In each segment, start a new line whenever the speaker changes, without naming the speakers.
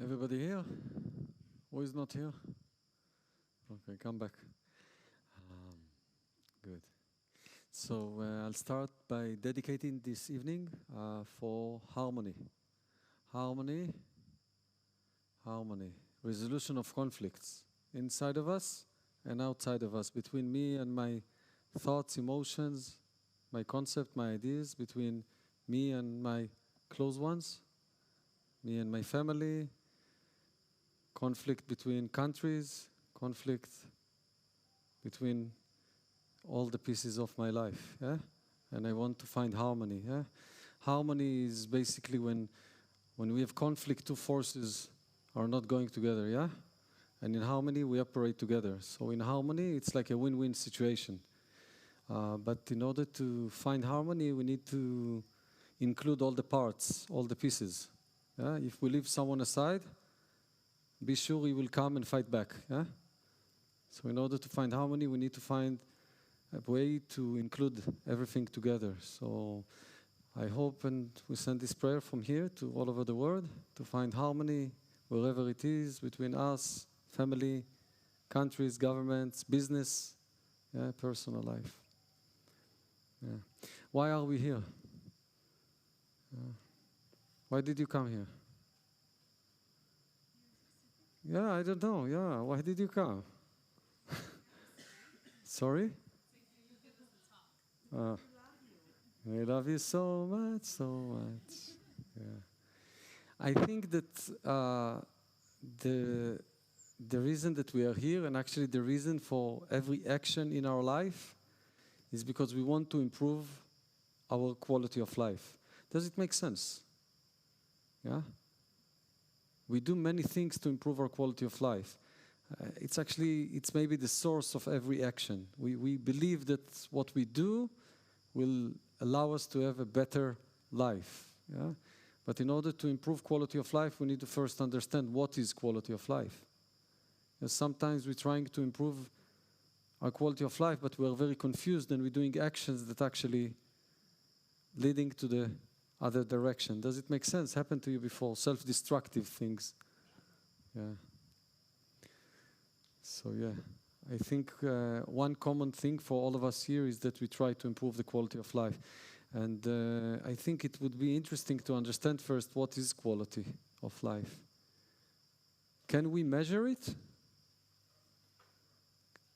Everybody here? Who is not here? Okay, come back. Good. So I'll start by dedicating this evening for harmony. Harmony, harmony. Resolution of conflicts inside of us and outside of us, between me and my thoughts, emotions, my concept, my ideas, between me and my close ones, me and my family, conflict between countries, conflict between all the pieces of my life, yeah? And I want to find harmony, yeah? Harmony is basically when we have conflict, two forces are not going together, yeah? And in harmony, we operate together. So in harmony, it's like a win-win situation. But in order to find harmony, we need to include all the parts, all the pieces. Yeah? If we leave someone aside, be sure he will come and fight back. Yeah? So in order to find harmony, we need to find a way to include everything together. So I hope, and we send this prayer from here to all over the world, to find harmony wherever it is, between us, family, countries, governments, business, yeah, personal life. Yeah. Why are we here? Why did you come here? Yeah, I don't know. Yeah, why did you come? Sorry? I love you so much, so much. Yeah. I think that the reason that we are here, and actually the reason for every action in our life, is because we want to improve our quality of life. Does it make sense? Yeah? We do many things to improve our quality of life. It's maybe the source of every action. We believe that what we do will allow us to have a better life. Yeah? But in order to improve quality of life, we need to first understand what is quality of life. Because sometimes we're trying to improve our quality of life, but we're very confused and we're doing actions that actually leading to the other direction. Does it make sense? Happened to you before? Self-destructive things. Yeah. So yeah, I think one common thing for all of us here is that we try to improve the quality of life. And I think it would be interesting to understand first what is quality of life. Can we measure it?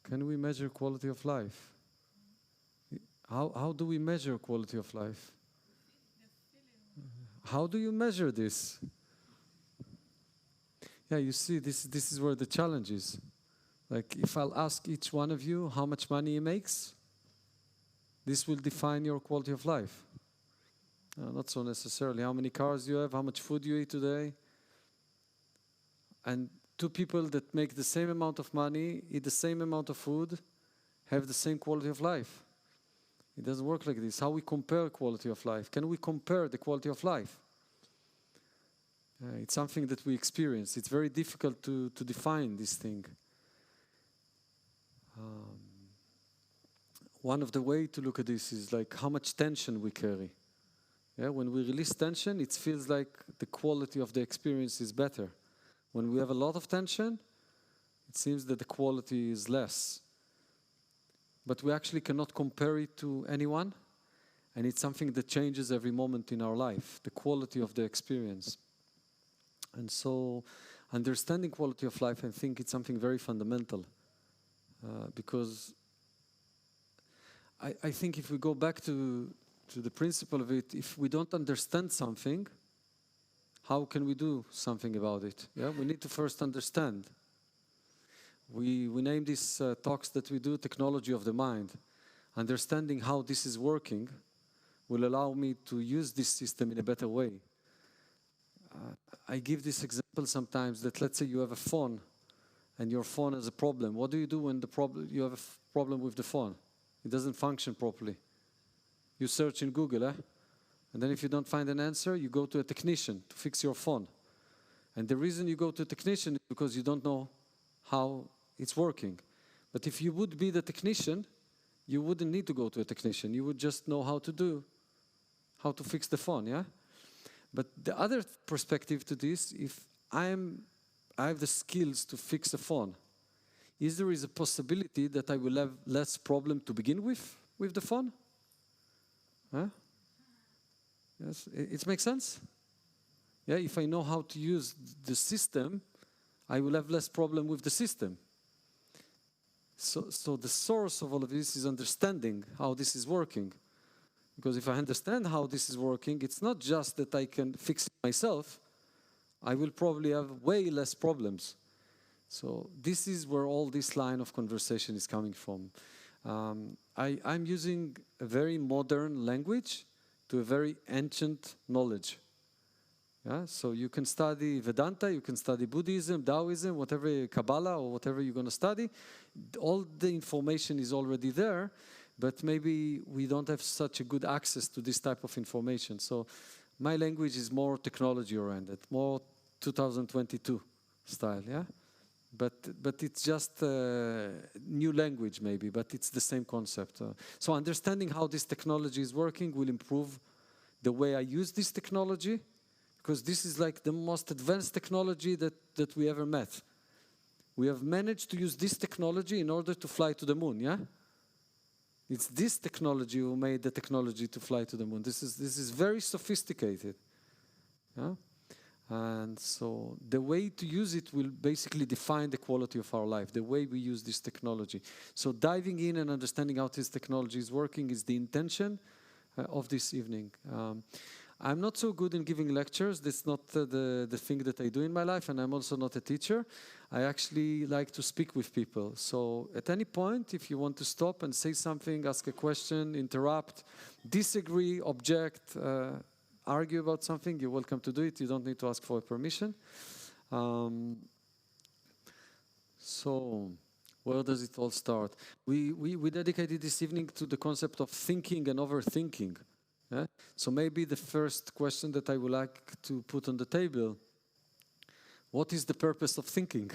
Can we measure quality of life? How do we measure quality of life? How do you measure this? Yeah, you see, this is where the challenge is. Like, if I'll ask each one of you how much money he makes, this will define your quality of life. Not so necessarily how many cars you have, how much food you eat today. And two people that make the same amount of money, eat the same amount of food, have the same quality of life. It doesn't work like this. How we compare quality of life? Can we compare the quality of life? It's something that we experience. It's very difficult to define this thing. One of the ways to look at this is like how much tension we carry. Yeah? When we release tension, it feels like the quality of the experience is better. When we have a lot of tension, it seems that the quality is less. But we actually cannot compare it to anyone, and it's something that changes every moment in our life, the quality of the experience. And so, understanding quality of life, I think it's something very fundamental, because I think if we go back to the principle of it, if we don't understand something, how can we do something about it? Yeah, we need to first understand. We name these talks that we do technology of the mind. Understanding how this is working will allow me to use this system in a better way. I give this example sometimes that let's say you have a phone and your phone has a problem. What do you do when you have a problem with the phone? It doesn't function properly. You search in Google, and then if you don't find an answer, you go to a technician to fix your phone. And the reason you go to a technician is because you don't know how it's working. But if you would be the technician, you wouldn't need to go to a technician. You would just know how to fix the phone, yeah? But the other perspective to this, if I have the skills to fix a phone, is there a possibility that I will have less problem to begin with the phone? Huh? Yes, it makes sense? Yeah, if I know how to use the system, I will have less problem with the system. So the source of all of this is understanding how this is working. Because if I understand how this is working, it's not just that I can fix it myself, I will probably have way less problems. So this is where all this line of conversation is coming from. I'm using a very modern language to a very ancient knowledge. Yeah? So you can study Vedanta, you can study Buddhism, Taoism, whatever, Kabbalah, or whatever you're going to study. All the information is already there, but maybe we don't have such a good access to this type of information. So my language is more technology-oriented, more 2022 style, yeah? But it's just new language maybe, but it's the same concept. So understanding how this technology is working will improve the way I use this technology, because this is like the most advanced technology that we ever met. We have managed to use this technology in order to fly to the moon, yeah? It's this technology who made the technology to fly to the moon. This is very sophisticated. Yeah? And so the way to use it will basically define the quality of our life, the way we use this technology. So diving in and understanding how this technology is working is the intention of this evening. I'm not so good in giving lectures. That's not the thing that I do in my life, and I'm also not a teacher. I actually like to speak with people. So at any point, if you want to stop and say something, ask a question, interrupt, disagree, object, argue about something, you're welcome to do it. You don't need to ask for permission. So where does it all start? We dedicated this evening to the concept of thinking and overthinking. Yeah? So maybe the first question that I would like to put on the table, what is the purpose of thinking?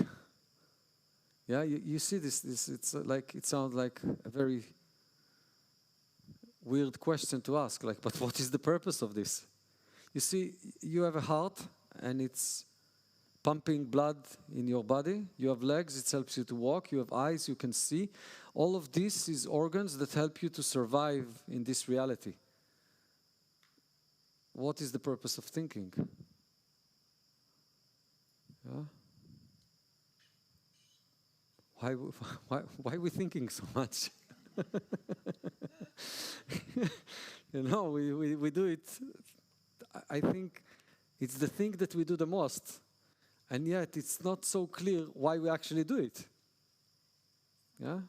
Yeah, you see this it's like, it sounds like a very weird question to ask, like, but what is the purpose of this? You see, you have a heart and it's pumping blood in your body. You have legs, it helps you to walk. You have eyes, you can see. All of this is organs that help you to survive in this reality. What is the purpose of thinking? Yeah? Why are we thinking so much? You know, we do it. I think it's the thing that we do the most, and yet it's not so clear why we actually do it. Yeah?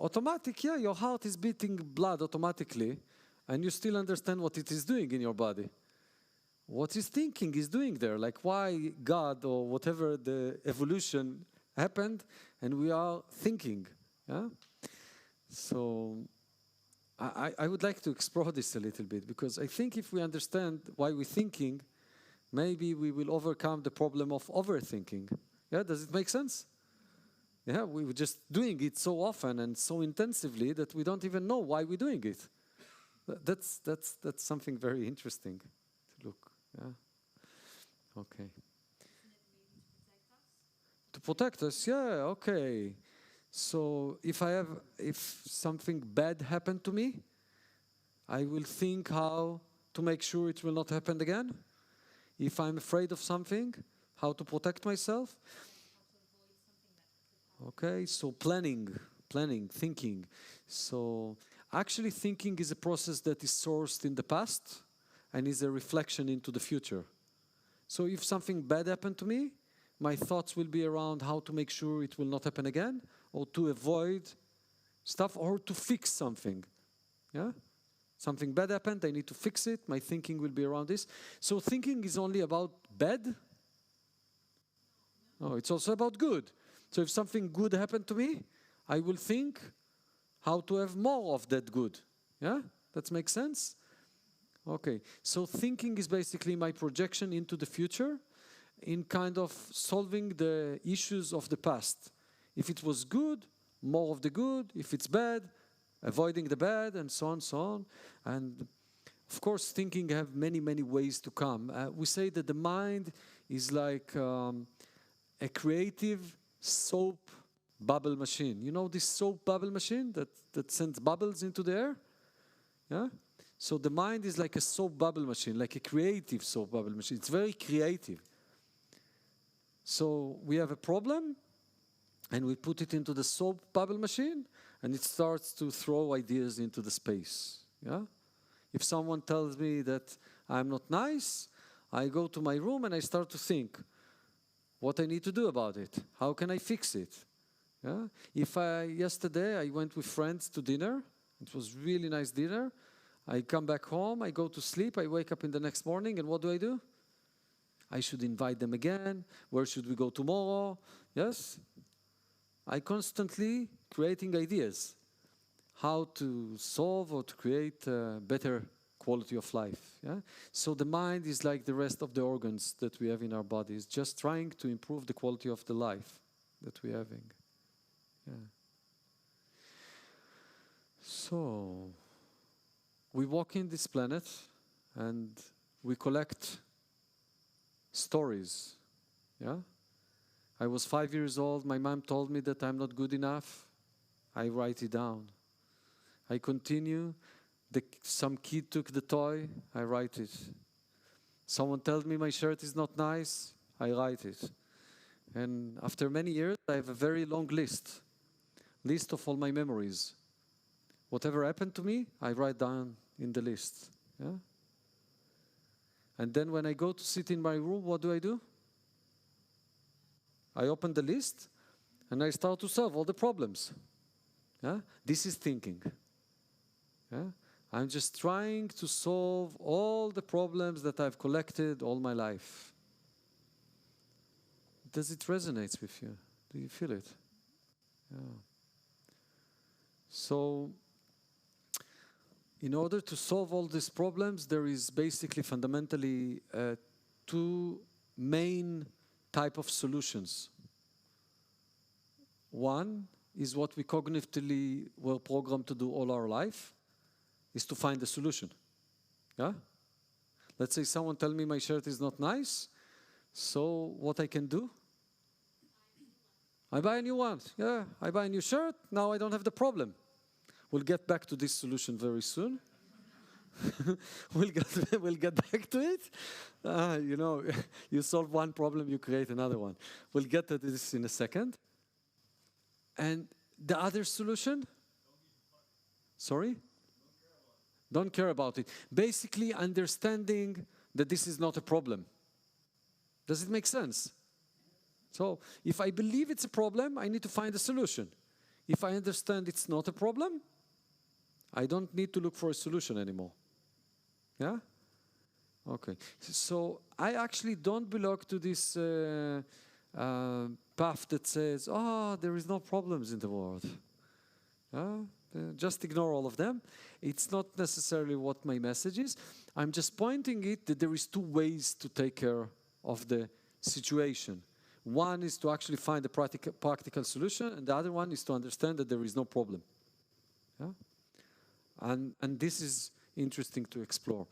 Automatic, yeah, your heart is beating blood automatically, and you still understand what it is doing in your body. What is thinking is doing there, like why God or whatever the evolution happened, and we are thinking. Yeah? So I would like to explore this a little bit, because I think if we understand why we're thinking, maybe we will overcome the problem of overthinking. Yeah, does it make sense? Yeah, we were just doing it so often and so intensively that we don't even know why we're doing it. That's something very interesting to look. Yeah. Okay. To protect us, yeah, okay. So if something bad happened to me, I will think how to make sure it will not happen again. If I'm afraid of something, how to protect myself. Okay, so planning, thinking. So actually thinking is a process that is sourced in the past and is a reflection into the future. So if something bad happened to me, my thoughts will be around how to make sure it will not happen again, or to avoid stuff, or to fix something. Yeah? Something bad happened, I need to fix it, my thinking will be around this. So thinking is only about bad? No, it's also about good. So if something good happened to me, I will think how to have more of that good. Yeah? That makes sense? Okay, so thinking is basically my projection into the future in kind of solving the issues of the past. If it was good, more of the good. If it's bad, avoiding the bad, and so on, so on. And Of course, thinking have many, many ways to come. We say that the mind is like a creative soap bubble machine. You know this soap bubble machine that sends bubbles into the air? Yeah? So the mind is like a soap bubble machine, like a creative soap bubble machine. It's very creative. So we have a problem, and we put it into the soap bubble machine, and it starts to throw ideas into the space. Yeah? If someone tells me that I'm not nice, I go to my room and I start to think what I need to do about it. How can I fix it? Yeah? Yesterday I went with friends to dinner. It was really nice dinner. I come back home, I go to sleep, I wake up in the next morning, and what do? I should invite them again. Where should we go tomorrow? Yes? I constantly creating ideas how to solve or to create a better quality of life. Yeah? So the mind is like the rest of the organs that we have in our bodies, just trying to improve the quality of the life that we're having. Yeah. So we walk in this planet and we collect stories. Yeah? I was 5 years old, my mom told me that I'm not good enough. I write it down. I continue, some kid took the toy, I write it. Someone tells me my shirt is not nice, I write it. And after many years, I have a very long list of all my memories. Whatever happened to me, I write down in the list. Yeah? And then when I go to sit in my room, what do? I open the list and I start to solve all the problems. Yeah? This is thinking. Yeah? I'm just trying to solve all the problems that I've collected all my life. Does it resonate with you? Do you feel it? Yeah. So, in order to solve all these problems, there is basically fundamentally two main type of solutions. One is what we cognitively were programmed to do all our life, is to find a solution. Yeah? Let's say someone tell me my shirt is not nice, so what I can do? I buy a new one. Yeah, I buy a new shirt, now I don't have the problem. We'll get back to this solution very soon. we'll get back to it. You know, you solve one problem, you create another one. We'll get to this in a second. And the other solution? Sorry? Don't care about it. Basically understanding that this is not a problem. Does it make sense? So if I believe it's a problem, I need to find a solution. If I understand it's not a problem, I don't need to look for a solution anymore. Yeah? Okay. So I actually don't belong to this path that says, oh, there is no problems in the world. Just ignore all of them. It's not necessarily what my message is. I'm just pointing it that there is two ways to take care of the situation. One is to actually find a practical solution, and the other one is to understand that there is no problem. Yeah? And this is interesting to explore.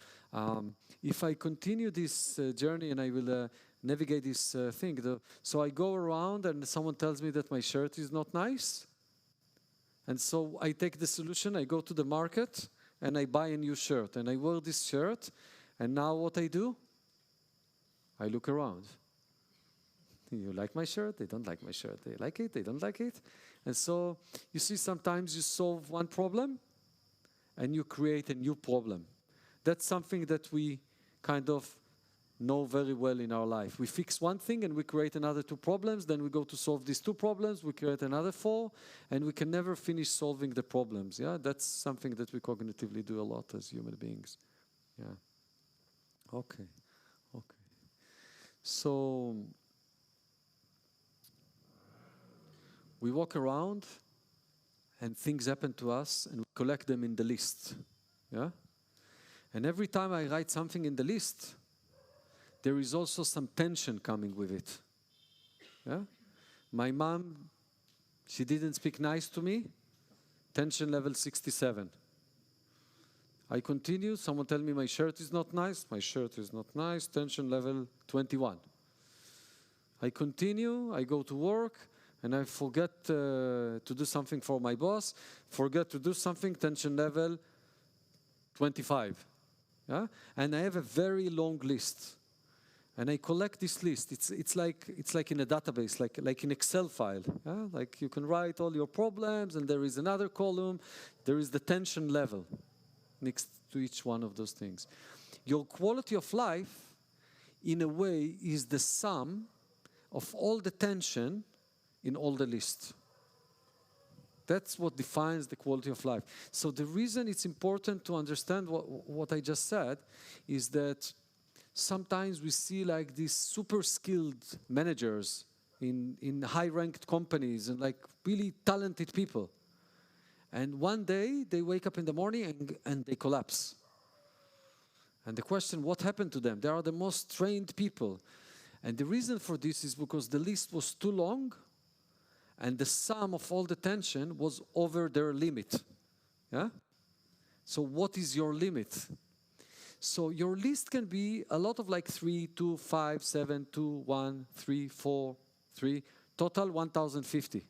If I continue this journey and I will navigate this thing, so I go around and someone tells me that my shirt is not nice, and so I take the solution, I go to the market and I buy a new shirt and I wear this shirt, and now what I do? I look around. You like my shirt? They don't like my shirt. They like it? They don't like it? And so you see, sometimes you solve one problem and you create a new problem. That's something that we kind of know very well in our life. We fix one thing and we create another two problems, then we go to solve these two problems, we create another four, and we can never finish solving the problems. Yeah, that's something that we cognitively do a lot as human beings. Yeah. Okay. So we walk around and things happen to us and we collect them in the list. Yeah? And every time I write something in the list, there is also some tension coming with it. Yeah? My mom, she didn't speak nice to me, tension level 67. I continue, someone tell me my shirt is not nice. My shirt is not nice, tension level 21. I continue, I go to work, and I forget to do something for my boss, forget to do something, tension level 25. Yeah? And I have a very long list. And I collect this list. It's like in a database, like an Excel file. Yeah? Like you can write all your problems, and there is another column. There is the tension level next to each one of those things. Your quality of life, in a way, is the sum of all the tension in all the lists. That's what defines the quality of life. So the reason it's important to understand what I just said is that sometimes we see like these super skilled managers in high-ranked companies and like really talented people. And one day they wake up in the morning and they collapse. And the question, what happened to them? They are the most trained people. And the reason for this is because the list was too long and the sum of all the tension was over their limit. Yeah? So what is your limit? So your list can be a lot of like 3, 2, 5, 7, 2, 1, 3, 4, 3, total 1050.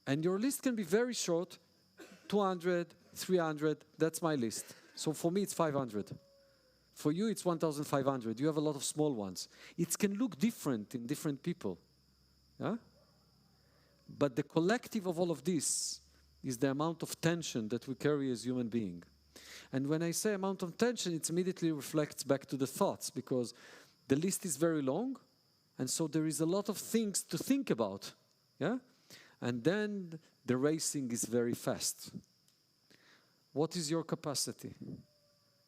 And your list can be very short, 200, 300, that's my list. So for me it's 500. For you it's 1500. You have a lot of small ones. It can look different in different people. Yeah? But the collective of all of this is the amount of tension that we carry as human beings. And when I say amount of tension, it immediately reflects back to the thoughts, because the list is very long, and so there is a lot of things to think about. Yeah? And then the racing is very fast. What is your capacity?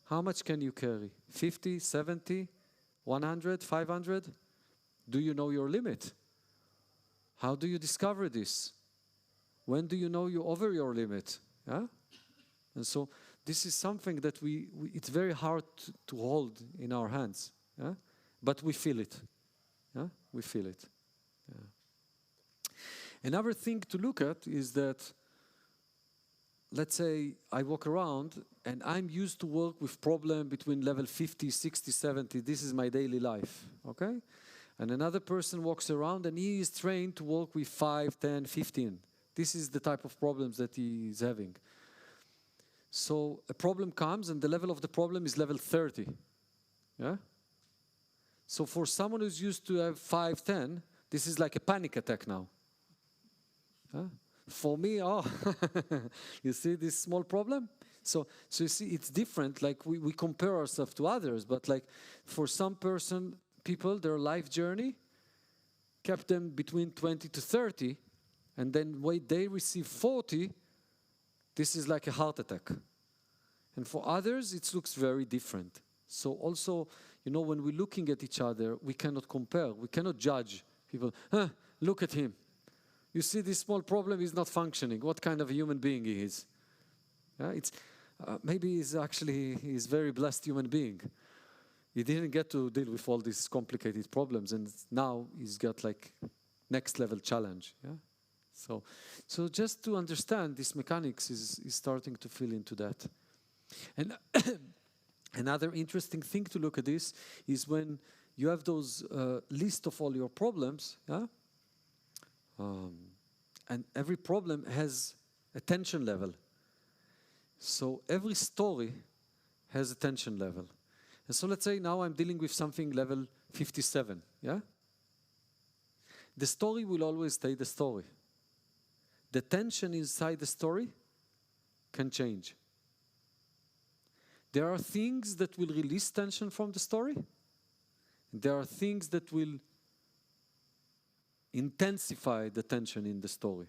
How much can you carry? 50, 70, 100, 500? Do you know your limit? How do you discover this? When do you know you're over your limit? Yeah? And so this is something that it's very hard to hold in our hands. Yeah? But we feel it. Yeah? We feel it. Yeah. Another thing to look at is that, let's say I walk around and I'm used to work with problem between level 50, 60, 70. This is my daily life, okay? And another person walks around and he is trained to work with 5, 10, 15. This is the type of problems that he is having. So a problem comes and the level of the problem is level 30. Yeah? So for someone who's used to have 5, 10, this is like a panic attack now. Yeah? For me, oh, you see this small problem? So you see, it's different. Like we compare ourselves to others, but like for some people, their life journey kept them between 20 to 30, and then when they receive 40, this is like a heart attack. And for others, it looks very different. So also, you know, when we're looking at each other, we cannot compare. We cannot judge people. Look at him. You see, this small problem is not functioning. What kind of a human being he is? Yeah, maybe he's a very blessed human being. He didn't get to deal with all these complicated problems, and now he's got like next level challenge. Yeah. So just to understand this mechanics is starting to fill into that. And another interesting thing to look at this is when you have those list of all your problems, yeah? And every problem has a tension level. So every story has a tension level. And so let's say now I'm dealing with something level 57, yeah? The story will always stay the story. The tension inside the story can change. There are things that will release tension from the story. There are things that will intensify the tension in the story.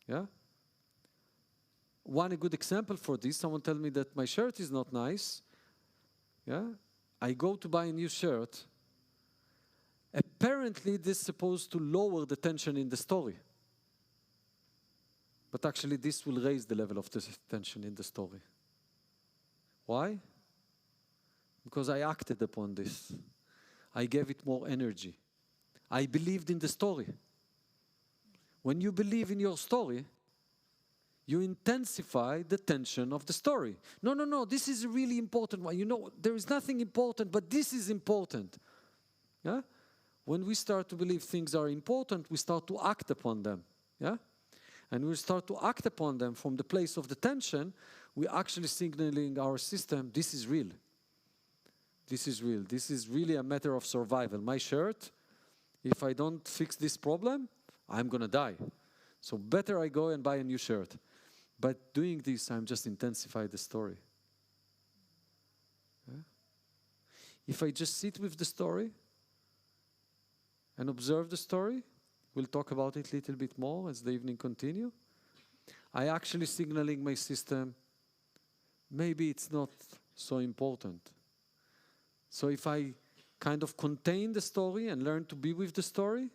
Yeah? One good example for this, someone tell me that my shirt is not nice. Yeah? I go to buy a new shirt. Apparently, this is supposed to lower the tension in the story. But actually, this will raise the level of the tension in the story. Why? Because I acted upon this. I gave it more energy. I believed in the story. When you believe in your story, you intensify the tension of the story. No, no, no, this is a really important one. You know, there is nothing important, but this is important. Yeah? When we start to believe things are important, we start to act upon them. Yeah? And we start to act upon them from the place of the tension, we're actually signaling our system, this is real. This is real. This is really a matter of survival. My shirt, if I don't fix this problem, I'm going to die. So better I go and buy a new shirt. But doing this, I'm just intensifying the story. Yeah? If I just sit with the story and observe the story, we'll talk about it a little bit more as the evening continues. I actually signaling my system, maybe it's not so important. So if I kind of contain the story and learn to be with the story,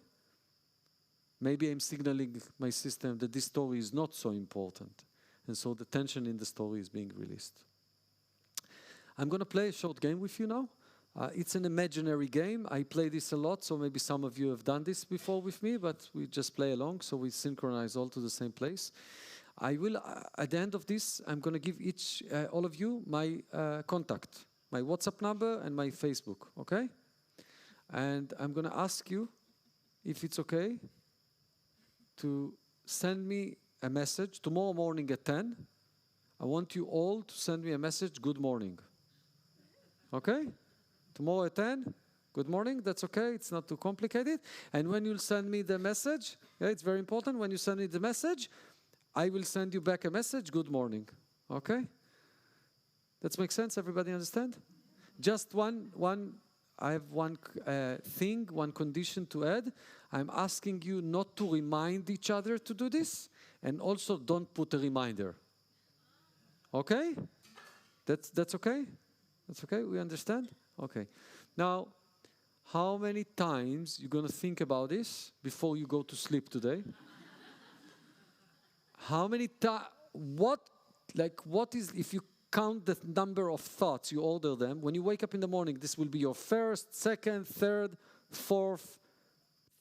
maybe I'm signaling my system that this story is not so important. And so the tension in the story is being released. I'm going to play a short game with you now. It's an imaginary game. I play this a lot, so maybe some of you have done this before with me, but we just play along, so we synchronize all to the same place. I will, at the end of this, I'm going to give all of you my contact, my WhatsApp number and my Facebook, okay? And I'm going to ask you, if it's okay, to send me a message tomorrow morning at 10. I want you all to send me a message, good morning. Okay? Tomorrow at 10, good morning, that's okay, it's not too complicated. And when you'll send me the message, yeah, it's very important, when you send me the message, I will send you back a message, good morning. Okay? That makes sense? Everybody understand? Just I have one thing, one condition to add. I'm asking you not to remind each other to do this, and also don't put a reminder. Okay? That's okay? That's okay? We understand? Okay. Now, how many times you're going to think about this before you go to sleep today? How many times? What is, if you count the number of thoughts, you order them, when you wake up in the morning, this will be your first, second, third, fourth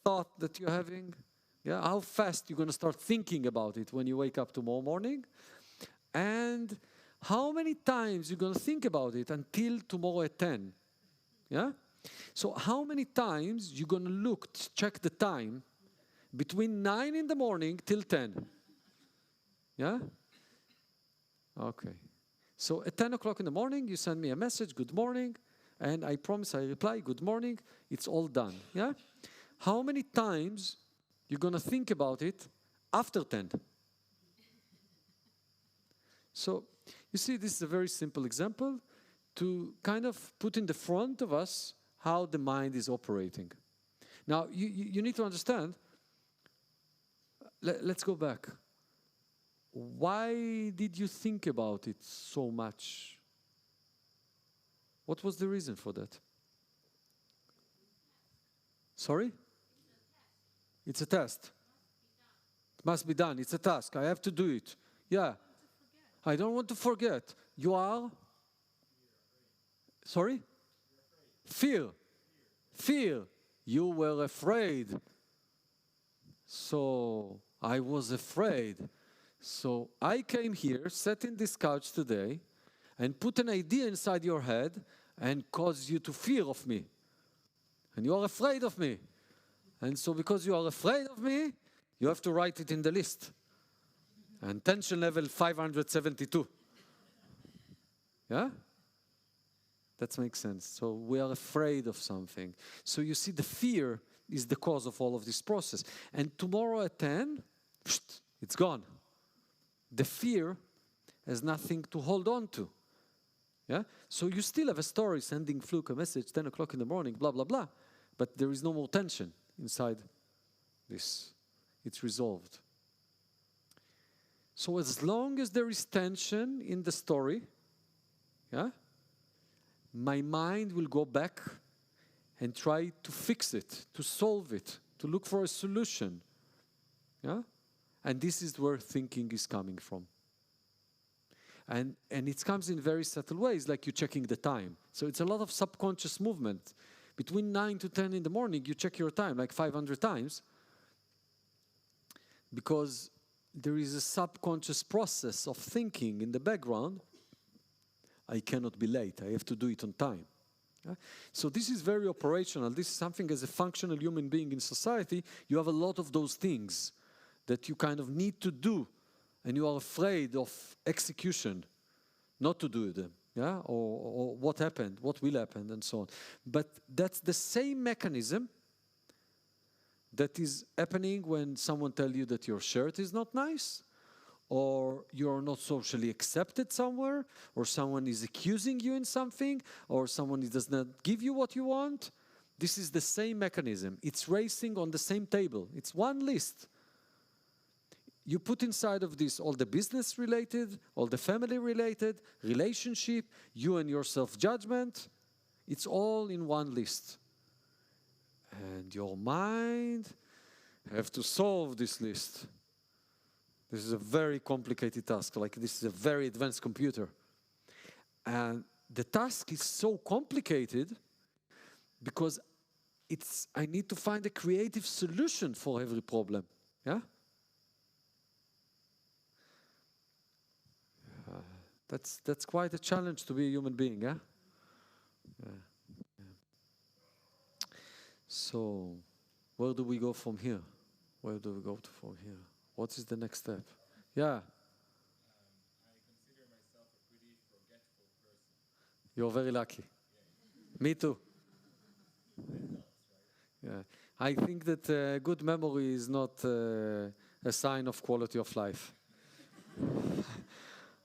thought that you're having? Yeah, how fast you're going to start thinking about it when you wake up tomorrow morning? And how many times you're going to think about it until tomorrow at 10? Yeah? So how many times you're going to check the time between 9 in the morning till 10? Yeah? Okay. So at 10 o'clock in the morning, you send me a message, good morning, and I promise I reply, good morning, it's all done. Yeah? How many times you're going to think about it after 10? So, you see, this is a very simple example to kind of put in the front of us how the mind is operating. Now, you need to understand, let's go back. Why did you think about it so much? What was the reason for that? Sorry? It's a test. It must be done. It's a task. I have to do it. Yeah. I don't want to forget. You are? Sorry? Fear. Fear. You were afraid. So I was afraid. So I came here, sat in this couch today, and put an idea inside your head and caused you to fear of me. And you are afraid of me. And so because you are afraid of me, you have to write it in the list. And tension level 572. Yeah? That makes sense. So we are afraid of something. So you see, the fear is the cause of all of this process. And tomorrow at 10, it's gone. The fear has nothing to hold on to. Yeah? So you still have a story, sending Fluke a message, 10 o'clock in the morning, blah, blah, blah. But there is no more tension inside this. It's resolved. So as long as there is tension in the story, yeah, my mind will go back and try to fix it, to solve it, to look for a solution. Yeah? And this is where thinking is coming from. And it comes in very subtle ways, like you checking the time. So it's a lot of subconscious movement. Between 9 to 10 in the morning, you check your time like 500 times. Because there is a subconscious process of thinking in the background. I cannot be late. I have to do it on time. Yeah? So this is very operational. This is something as a functional human being in society, you have a lot of those things that you kind of need to do, and you are afraid of execution, not to do them. Yeah? Or what happened, what will happen, and so on. But that's the same mechanism that is happening when someone tells you that your shirt is not nice, or you're not socially accepted somewhere, or someone is accusing you in something, or someone does not give you what you want. This is the same mechanism. It's racing on the same table. It's one list. You put inside of this all the business related, all the family related, relationship, you and your self-judgment. It's all in one list. And your mind have to solve this list. This is a very complicated task. Like, this is a very advanced computer. And the task is so complicated because I need to find a creative solution for every problem. Yeah? That's quite a challenge to be a human being, yeah? Yeah. So, where do we go from here? Where do we go from here? What is the next step? Yeah.
I consider myself a pretty forgetful person.
You're very lucky. Me too. Yeah. I think that good memory is not a sign of quality of life.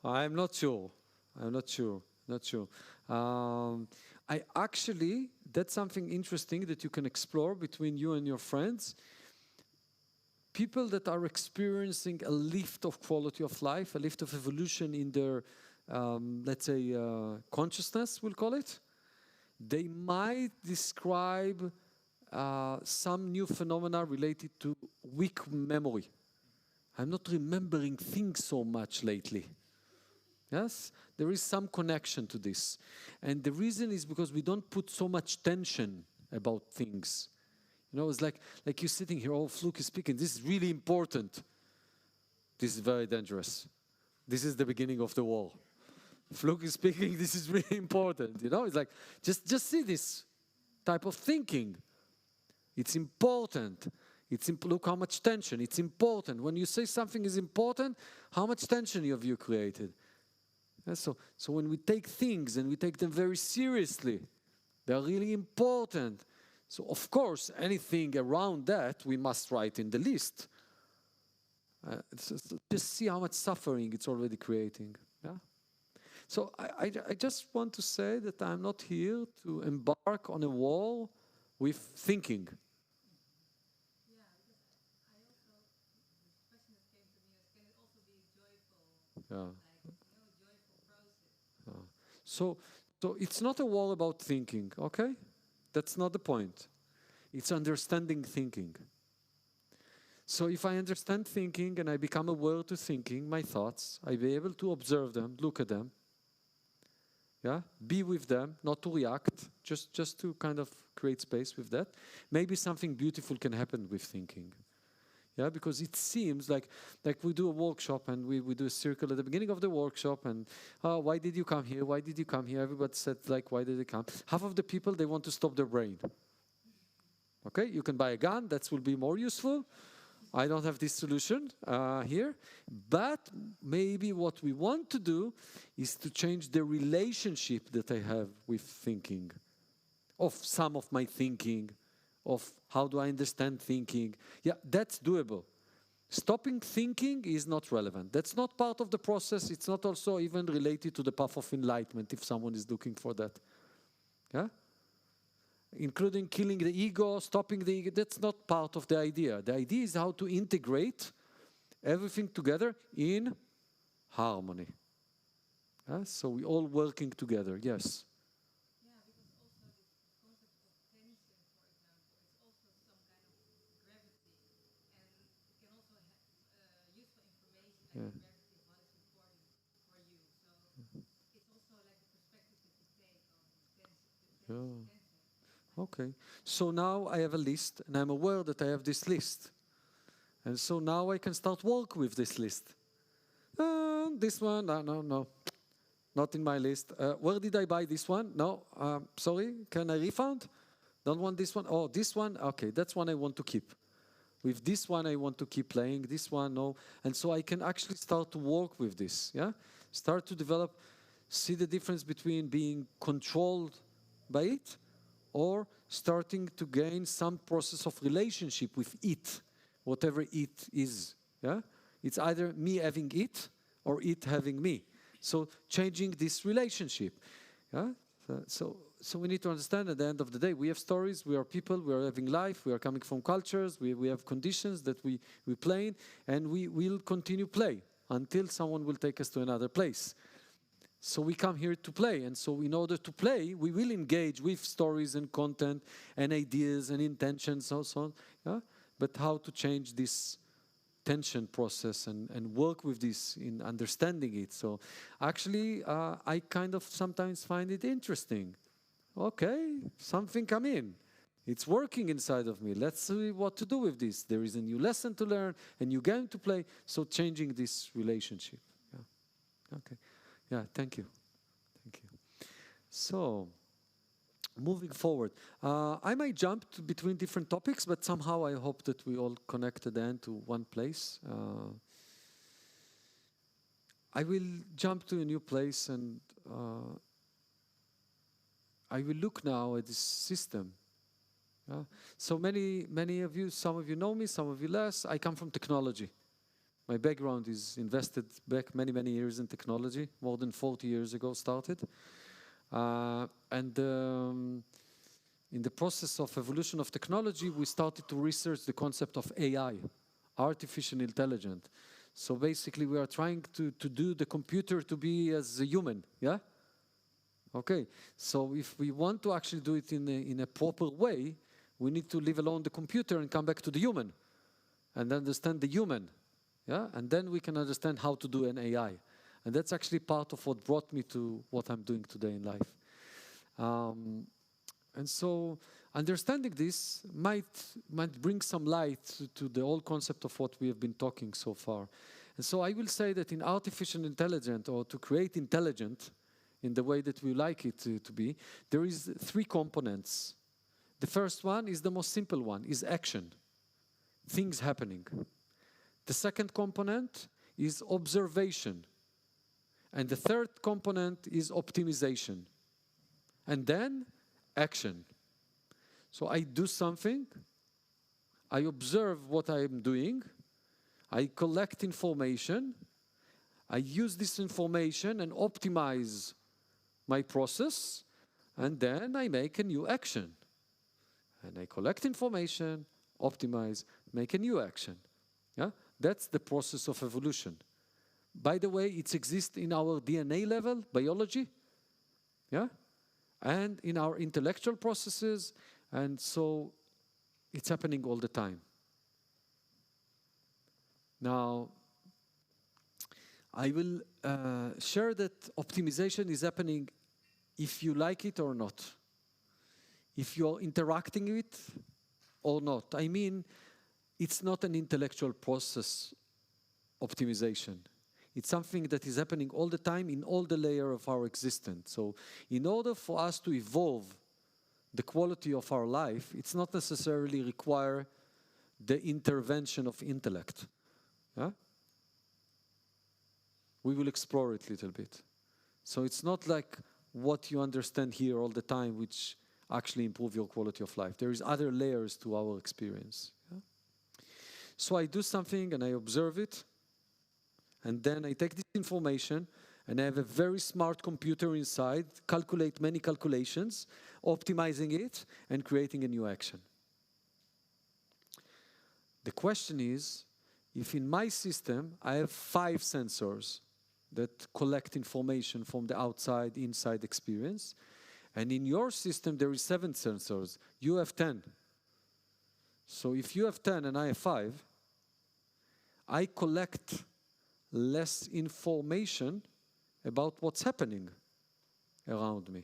I'm not sure. I actually, that's something interesting that you can explore between you and your friends. People that are experiencing a lift of quality of life, a lift of evolution in their, let's say, consciousness, we'll call it, they might describe some new phenomena related to weak memory. I'm not remembering things so much lately. Yes, there is some connection to this. And the reason is because we don't put so much tension about things. You know, it's like you're sitting here, oh, Fluke is speaking, this is really important. This is very dangerous. This is the beginning of the war. Fluke is speaking, this is really important. You know, it's like, just see this type of thinking. It's important. Look how much tension, it's important. When you say something is important, how much tension have you created? Yeah, so when we take things and we take them very seriously, they are really important. So of course, anything around that we must write in the list. Just see how much suffering it's already creating. Yeah. So I just want to say that I'm not here to embark on a war with thinking.
Yeah, because the question that came to me is, can it also be joyful?
Yeah.
Joyful process.
Yeah. So it's not a war about thinking, okay? That's not the point. It's understanding thinking. So if I understand thinking and I become aware to thinking, my thoughts, I'll be able to observe them, look at them, yeah, be with them, not to react, just to kind of create space with that. Maybe something beautiful can happen with thinking. Yeah, because it seems like we do a workshop and we do a circle at the beginning of the workshop and, oh, why did you come here? Why did you come here? Everybody said, like, why did they come? Half of the people, they want to stop their brain. Okay, you can buy a gun, that will be more useful. I don't have this solution here, but maybe what we want to do is to change the relationship that I have with thinking, of some of my thinking, of how do I understand thinking. Yeah, that's doable. Stopping thinking is not relevant. That's not part of the process. It's not also even related to the path of enlightenment if someone is looking for that. Yeah? Including killing the ego, stopping the ego, that's not part of the idea. The idea is how to integrate everything together in harmony. So we're all working together, yes.
Yeah, because also this concept of tension, for example, is also some kind of gravity. And it can also have useful information like the gravity of what is important for you. So it's also like the perspective that you take on tension.
Okay, so now I have a list and I'm aware that I have this list. And so now I can start work with this list. This one, no, not in my list. Where did I buy this one? No, sorry, can I refund? Don't want this one. Oh, this one, okay, that's one I want to keep. With this one, I want to keep playing. This one, no. And so I can actually start to work with this, yeah? Start to develop, see the difference between being controlled by it or starting to gain some process of relationship with it, whatever it is, yeah? It's either me having it or it having me. So changing this relationship, yeah? So we need to understand at the end of the day, we have stories, we are people, we are having life, we are coming from cultures, we have conditions that we play in, and we will continue play until someone will take us to another place. So we come here to play, and so in order to play, we will engage with stories and content and ideas and intentions and so on, yeah? But how to change this tension process and work with this in understanding it. So actually, I kind of sometimes find it interesting. Okay, something come in. It's working inside of me. Let's see what to do with this. There is a new lesson to learn, a new game to play. So changing this relationship. Yeah. Okay. Yeah, thank you. Thank you. So, moving forward, I might jump between different topics, but somehow I hope that we all connect at the end to one place. I will jump to a new place and I will look now at this system. So many of you, some of you know me, some of you less. I come from technology. My background is invested back many years in technology, more than 40 years ago started. In the process of evolution of technology, we started to research the concept of AI, artificial intelligence. So basically, we are trying to do the computer to be as a human, yeah? Okay, so if we want to actually do it in a proper way, we need to leave alone the computer and come back to the human and understand the human, yeah? And then we can understand how to do an AI. And that's actually part of what brought me to what I'm doing today in life. And so understanding this might bring some light to the whole concept of what we have been talking so far. And so I will say that in artificial intelligence, or to create intelligent in the way that we like it to be, there is 3 components. The first one is the most simple one, is action, things happening. The second component is observation. And the third component is optimization. And then action. So I do something, I observe what I am doing, I collect information, I use this information and optimize my process, and then I make a new action. And I collect information, optimize, make a new action. Yeah? That's the process of evolution. By the way, it exists in our DNA level, biology, yeah, and in our intellectual processes, and so it's happening all the time. Now, I will share that optimization is happening if you like it or not, if you are interacting with it or not. I mean, it's not an intellectual process optimization. It's something that is happening all the time in all the layers of our existence. So in order for us to evolve the quality of our life, it's not necessarily require the intervention of intellect. Yeah? We will explore it a little bit. So it's not like what you understand here all the time, which actually improve your quality of life. There is other layers to our experience. Yeah? So I do something and I observe it, and then I take this information and I have a very smart computer inside, calculate many calculations, optimizing it and creating a new action. The question is, if in my system I have 5 sensors that collect information from the outside, inside experience, and in your system there is 7 sensors, you have 10. So if you have 10 and I have 5, I collect less information about what's happening around me.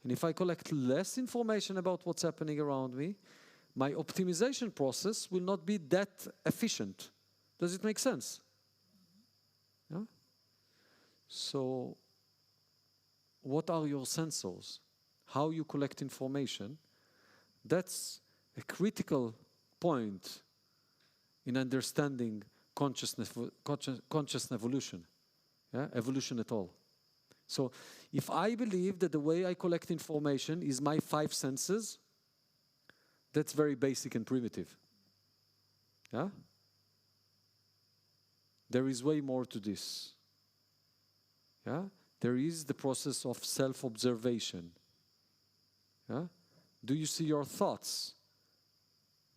And if I collect less information about what's happening around me, my optimization process will not be that efficient. Does it make sense? Yeah? So, what are your sensors? How you collect information? That's a critical point in understanding conscious evolution, yeah? Evolution at all. So if I believe that the way I collect information is my 5 senses, that's very basic and primitive. Yeah? There is way more to this. Yeah? There is the process of self-observation. Yeah? Do you see your thoughts?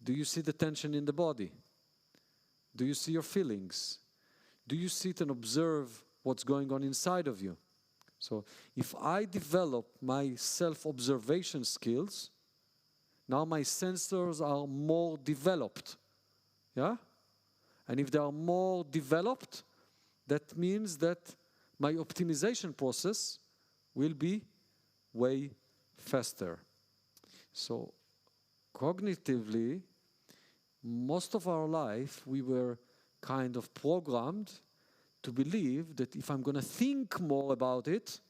Do you see the tension in the body? Do you see your feelings? Do you sit and observe what's going on inside of you? So if I develop my self-observation skills, now my sensors are more developed. Yeah? And if they are more developed, that means that my optimization process will be way faster. So cognitively, most of our life, we were kind of programmed to believe that if I'm going to think more about it,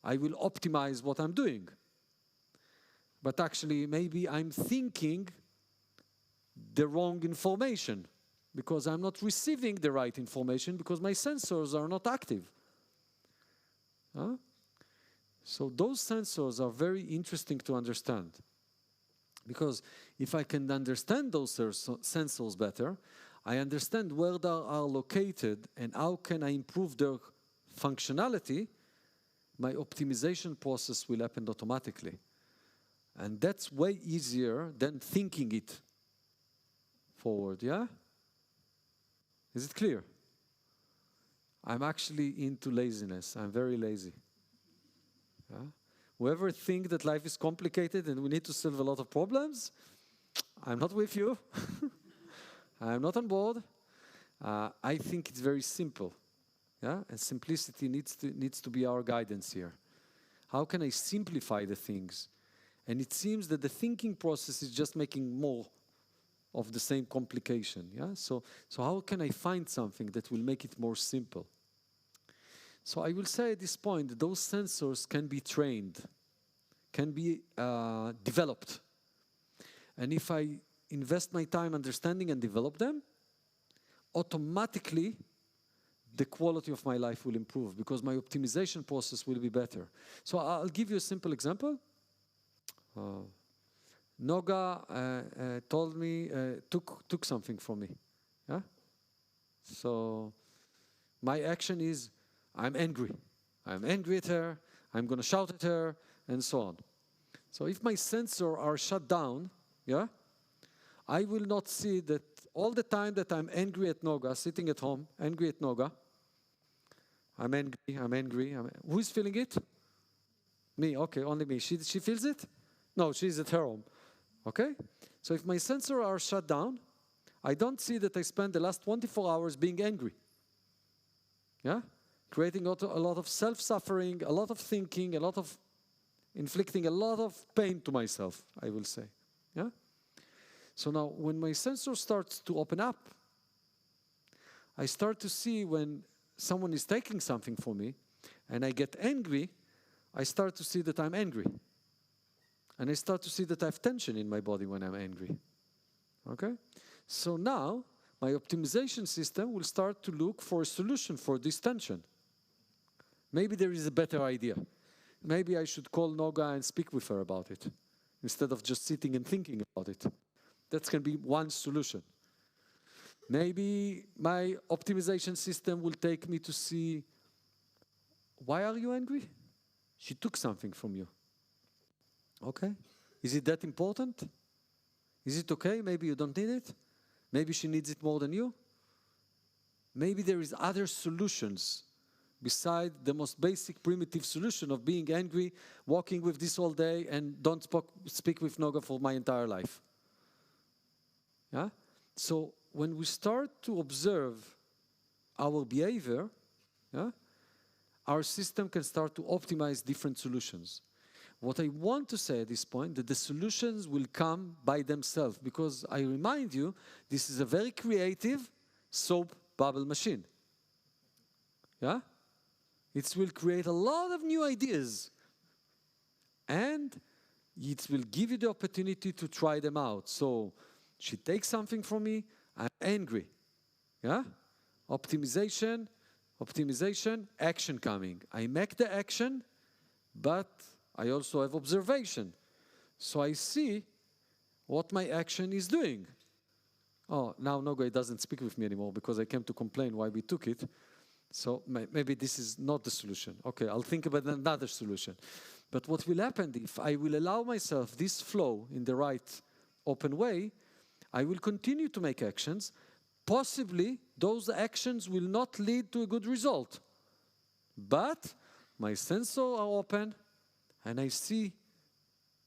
I will optimize what I'm doing. But actually, maybe I'm thinking the wrong information because I'm not receiving the right information because my sensors are not active. Huh? So those sensors are very interesting to understand. Because if I can understand those sensors better, I understand where they are located and how can I improve their functionality, my optimization process will happen automatically. And that's way easier than thinking it forward, yeah? Is it clear? I'm actually into laziness. I'm very lazy. Yeah? Whoever thinks that life is complicated and we need to solve a lot of problems, I'm not with you. I'm not on board. I think it's very simple. Yeah? And simplicity needs to be our guidance here. How can I simplify the things? And it seems that the thinking process is just making more of the same complication. Yeah? So how can I find something that will make it more simple? So I will say at this point that those sensors can be trained, can be developed. And if I invest my time understanding and develop them, automatically the quality of my life will improve because my optimization process will be better. So I'll give you a simple example. Noga told me, took something from me. Yeah? So my action is, I'm angry. I'm angry at her, I'm going to shout at her, and so on. So if my sensors are shut down, yeah, I will not see that all the time that I'm angry at Noga, sitting at home, angry at Noga, I'm angry. Who is feeling it? Me, okay, only me. She feels it? No, she's at her home. Okay? So if my sensors are shut down, I don't see that I spent the last 24 hours being angry. Yeah? Creating a lot of self-suffering, a lot of thinking, a lot of inflicting a lot of pain to myself, I will say. Yeah? So now, when my sensor starts to open up, I start to see when someone is taking something from me, and I get angry, I start to see that I'm angry. And I start to see that I have tension in my body when I'm angry. Okay? So now, my optimization system will start to look for a solution for this tension. Maybe there is a better idea. Maybe I should call Noga and speak with her about it, instead of just sitting and thinking about it. That can be one solution. Maybe my optimization system will take me to see, why are you angry? She took something from you. Okay. Is it that important? Is it okay? Maybe you don't need it. Maybe she needs it more than you. Maybe there is other solutions beside the most basic primitive solution of being angry, walking with this all day, and don't speak with Noga for my entire life. Yeah? So when we start to observe our behavior, yeah, our system can start to optimize different solutions. what I want to say at this point, that the solutions will come by themselves, because I remind you, this is a very creative soap bubble machine. Yeah? It will create a lot of new ideas, and it will give you the opportunity to try them out. So she takes something from me, I'm angry. Yeah? Optimization, action coming. I make the action, but I also have observation. So I see what my action is doing. Oh, now Nogai doesn't speak with me anymore because I came to complain why we took it. So maybe this is not the solution. Okay, I'll think about another solution. But what will happen if I will allow myself this flow in the right open way, I will continue to make actions. Possibly those actions will not lead to a good result. But my senses are open and I see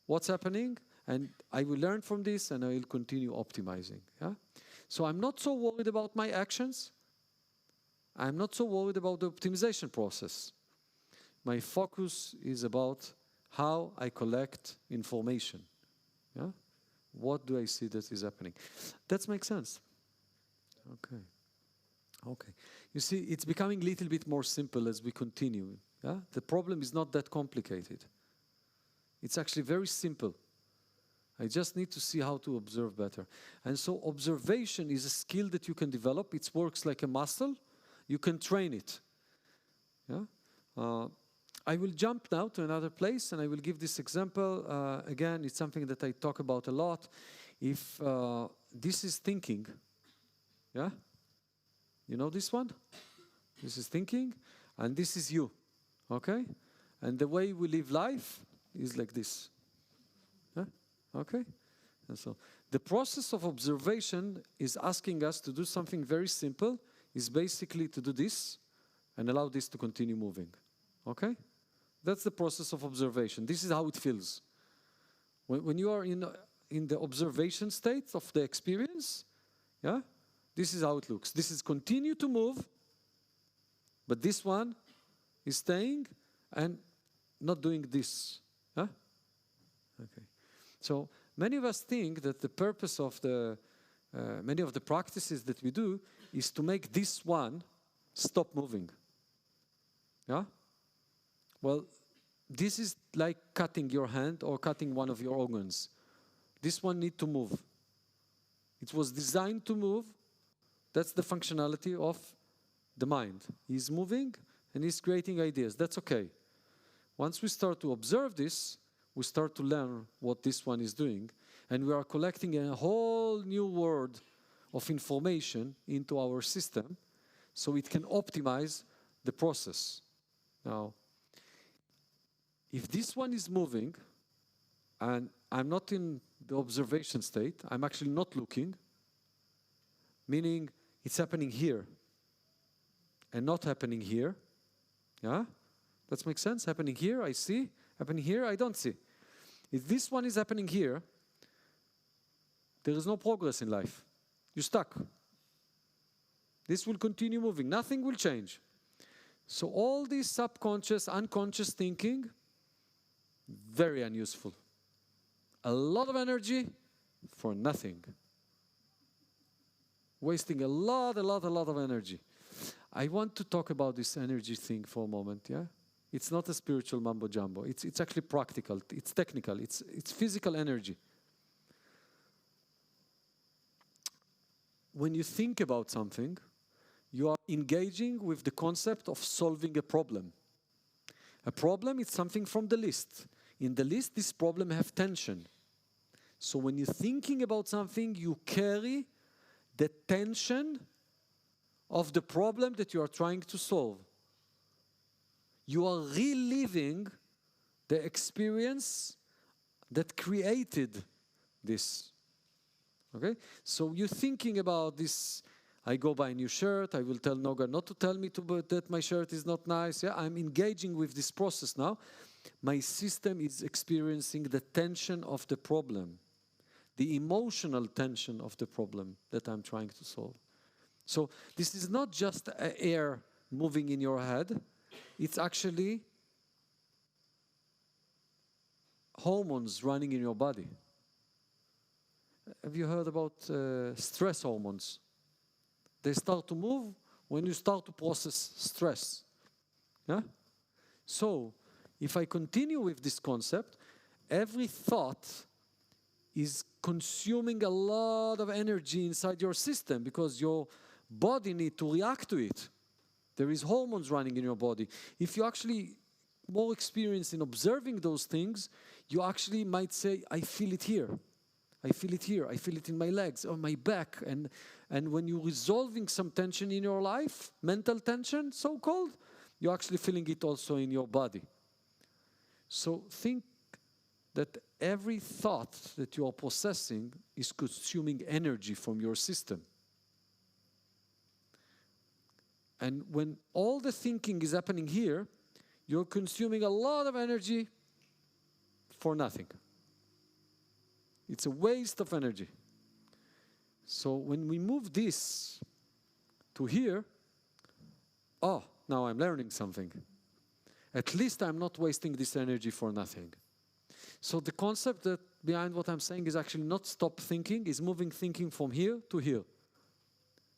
what's happening, and I will learn from this and I will continue optimizing. Yeah? So I'm not so worried about my actions. I'm not so worried about the optimization process. My focus is about how I collect information. Yeah? What do I see that is happening? That makes sense. Okay. Okay. You see, it's becoming a little bit more simple as we continue. Yeah? The problem is not that complicated. It's actually very simple. I just need to see how to observe better. And so observation is a skill that you can develop. It works like a muscle. You can train it. Yeah? I will jump now to another place, and I will give this example. Again, it's something that I talk about a lot. If this is thinking, yeah? You know this one? This is thinking, and this is you, okay? And the way we live life is like this, yeah? Okay? And so the process of observation is asking us to do something very simple, is basically to do this and allow this to continue moving, okay? That's the process of observation. This is how it feels. When you are in the observation state of the experience, yeah? This is how it looks. This is continue to move, but this one is staying and not doing this. Huh? Okay. So many of us think that the purpose of many of the practices that we do is to make this one stop moving. Yeah? Well, this is like cutting your hand or cutting one of your organs. This one needs to move. It was designed to move. That's the functionality of the mind. He's moving and he's creating ideas. That's okay. Once we start to observe this, we start to learn what this one is doing, and we are collecting a whole new world of information into our system so it can optimize the process. Now, if this one is moving and I'm not in the observation state, I'm actually not looking, meaning it's happening here and not happening here. Yeah? That makes sense? Happening here, I see. Happening here, I don't see. If this one is happening here, there is no progress in life. You're stuck. This will continue moving. Nothing will change. So all this subconscious, unconscious thinking, very unuseful. A lot of energy for nothing. Wasting a lot of energy. I want to talk about this energy thing for a moment, yeah? It's not a spiritual mumbo jumbo. It's actually practical. It's technical. It's physical energy. When you think about something, you are engaging with the concept of solving a problem. A problem is something from the list. In the list, this problem has tension. So when you're thinking about something, you carry the tension of the problem that you are trying to solve. You are reliving the experience that created this. Okay? So you're thinking about this. I go buy a new shirt. I will tell Noga not to tell me that my shirt is not nice. Yeah? I'm engaging with this process now. My system is experiencing the tension of the problem, the emotional tension of the problem that I'm trying to solve. So this is not just air moving in your head. It's actually hormones running in your body. Have you heard about stress hormones? They start to move when you start to process stress. Yeah? So, if I continue with this concept, every thought is consuming a lot of energy inside your system because your body needs to react to it. There is hormones running in your body. If you actually more experienced in observing those things, you actually might say, I feel it here. I feel it here. I feel it in my legs or my back. And when you're resolving some tension in your life, mental tension, so-called, you're actually feeling it also in your body. So think that every thought that you are processing is consuming energy from your system. And when all the thinking is happening here, you're consuming a lot of energy for nothing. It's a waste of energy. So when we move this to here, oh, now I'm learning something. At least I'm not wasting this energy for nothing. So the concept that behind what I'm saying is actually not stop thinking, is moving thinking from here to here.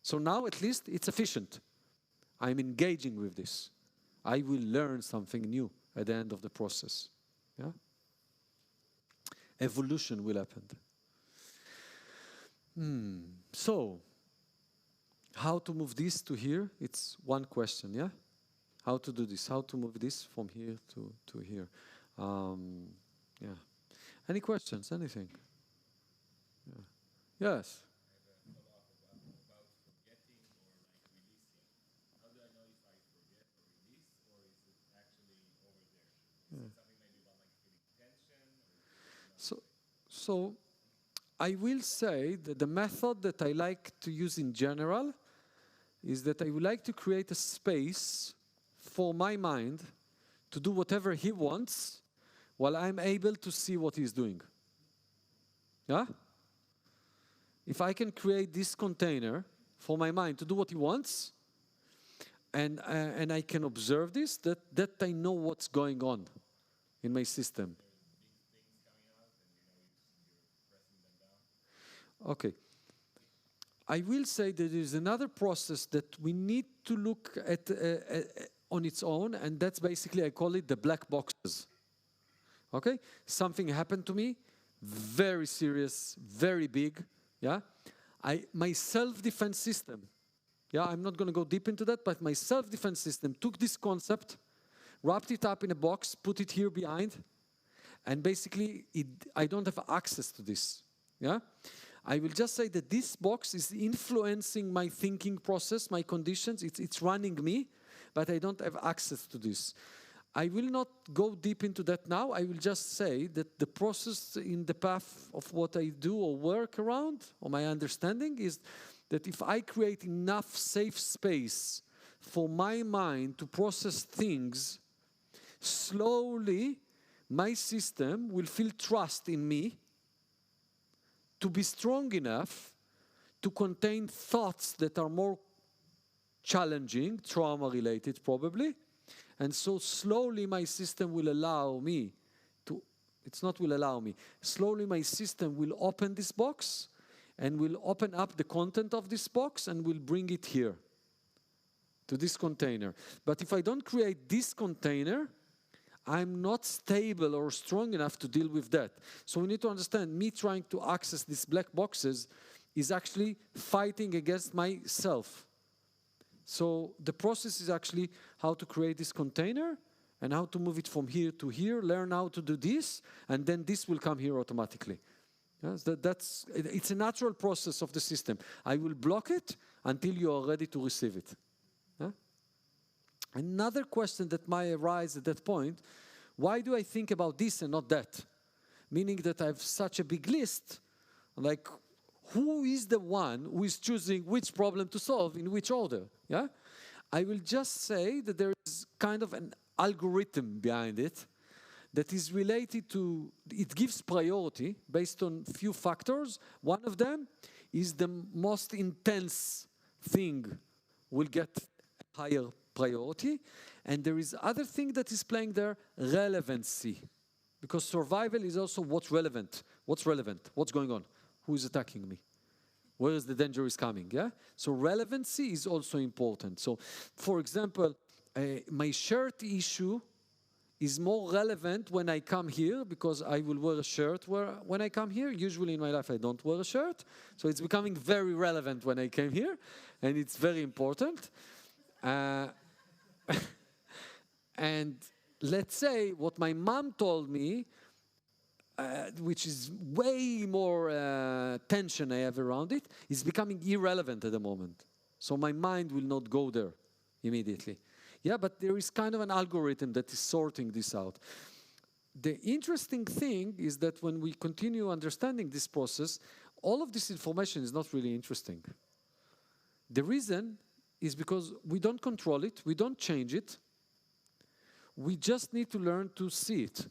So now at least it's efficient. I'm engaging with this. I will learn something new at the end of the process. Yeah? Evolution will happen. So, how to move this to here? It's one question, yeah? How to do this? How to move this from here to here? Yeah. Any questions? Anything? Yeah. Yes.
I have a follow-up about forgetting or like releasing. How do I know if I forget or release, or is it actually over there? Is it something maybe about like feeling tension, or
So I will say that the method that I like to use in general is that I would like to create a space for my mind to do whatever he wants while I'm able to see what he's doing. Yeah? If I can create this container for my mind to do what he wants, and I can observe this, that I know what's going on in my system.
big things coming out and you're pressing them down?
Okay. I will say that there is another process that we need to look at on its own, and that's basically, I call it the black boxes. Okay? Something happened to me, very serious, very big, yeah? My self-defense system, yeah, I'm not going to go deep into that, but my self-defense system took this concept, wrapped it up in a box, put it here behind, and basically, I don't have access to this, yeah? I will just say that this box is influencing my thinking process, my conditions. It's running me, but I don't have access to this. I will not go deep into that now. I will just say that the process in the path of what I do or work around, or my understanding, is that if I create enough safe space for my mind to process things, slowly my system will feel trust in me to be strong enough to contain thoughts that are more challenging, trauma-related probably, and so slowly my system will allow me to, it's not will allow me, slowly my system will open this box and will open up the content of this box and will bring it here, to this container. But if I don't create this container, I'm not stable or strong enough to deal with that. So we need to understand, me trying to access these black boxes is actually fighting against myself. So the process is actually how to create this container and how to move it from here to here, learn how to do this, and then this will come here automatically. Yes, it's a natural process of the system. I will block it until you are ready to receive it. Yeah? Another question that might arise at that point, why do I think about this and not that? Meaning that I have such a big list, like who is the one who is choosing which problem to solve in which order? Yeah? I will just say that there is kind of an algorithm behind it that is related to, it gives priority based on few factors. One of them is the most intense thing will get higher priority, and there is other thing that is playing there, relevancy. Because survival is also what's relevant. What's relevant? What's going on? Who is attacking me? Where is the danger is coming? Yeah. So relevancy is also important. So, for example, my shirt issue is more relevant when I come here because I will wear a shirt when I come here. Usually in my life I don't wear a shirt. So it's becoming very relevant when I came here, and it's very important. And let's say what my mom told me, which is way more tension I have around it, is becoming irrelevant at the moment. So my mind will not go there immediately. Yeah, but there is kind of an algorithm that is sorting this out. The interesting thing is that when we continue understanding this process, all of this information is not really interesting. The reason is because we don't control it, we don't change it, we just need to learn to see it.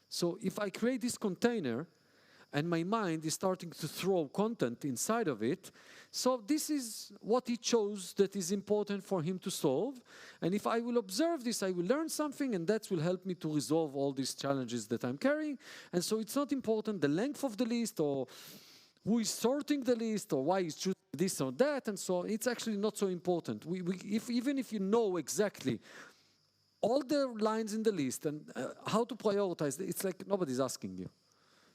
So if I create this container and my mind is starting to throw content inside of it, so this is what he chose that is important for him to solve. And if I will observe this, I will learn something, and that will help me to resolve all these challenges that I'm carrying. And so it's not important the length of the list or who is sorting the list or why he's choosing this or that, and so it's actually not so important. Even if you know exactly all the lines in the list and how to prioritize, it's like nobody's asking you.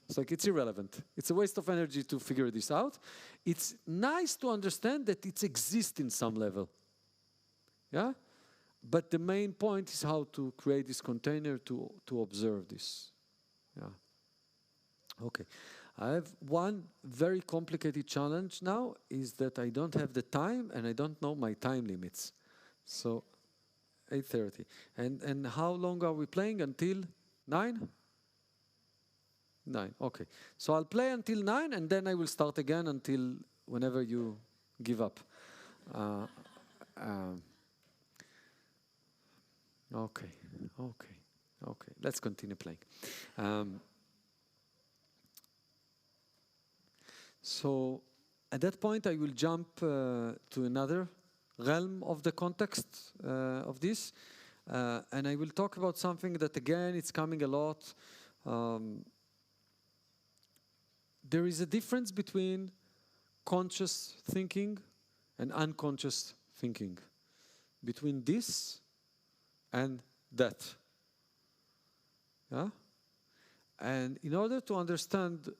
It's like it's irrelevant. It's a waste of energy to figure this out. It's nice to understand that it exists in some level. Yeah? But the main point is how to create this container to observe this. Yeah. Okay. I have one very complicated challenge now, is that I don't have the time and I don't know my time limits. So 8:30. And how long are we playing? Until 9? 9, okay. So I'll play until 9 and then I will start again until whenever you give up. Okay. Let's continue playing. So at that point I will jump to another realm of the context of this, and I will talk about something that again it's coming a lot. There is a difference between conscious thinking and unconscious thinking, between this and that. Yeah? And in order to understand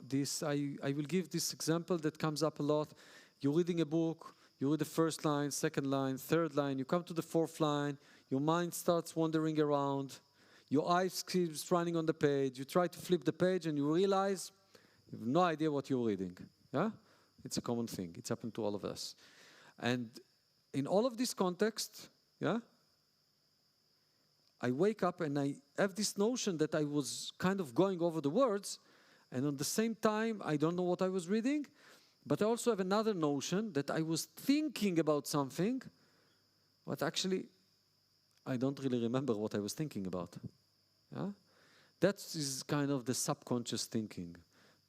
this, I will give this example that comes up a lot. You're reading a book, you read the first line, second line, third line, you come to the fourth line, your mind starts wandering around, your eyes keeps running on the page, you try to flip the page and you realize you have no idea what you're reading. Yeah? It's a common thing. It's happened to all of us. And in all of this context, yeah, I wake up and I have this notion that I was kind of going over the words, and at the same time, I don't know what I was reading, but I also have another notion that I was thinking about something, but actually, I don't really remember what I was thinking about. Yeah? That is kind of the subconscious thinking,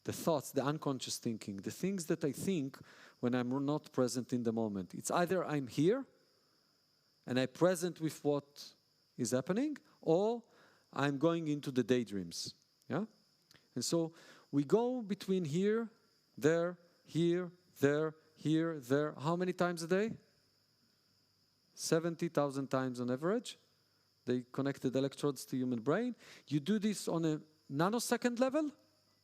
the thoughts, the unconscious thinking, the things that I think when I'm not present in the moment. It's either I'm here and I'm present with what is happening, or I'm going into the daydreams. Yeah? And so we go between here, there, here, there, here, there. How many times a day? 70,000 times on average. They connected electrodes to human brain. You do this on a nanosecond level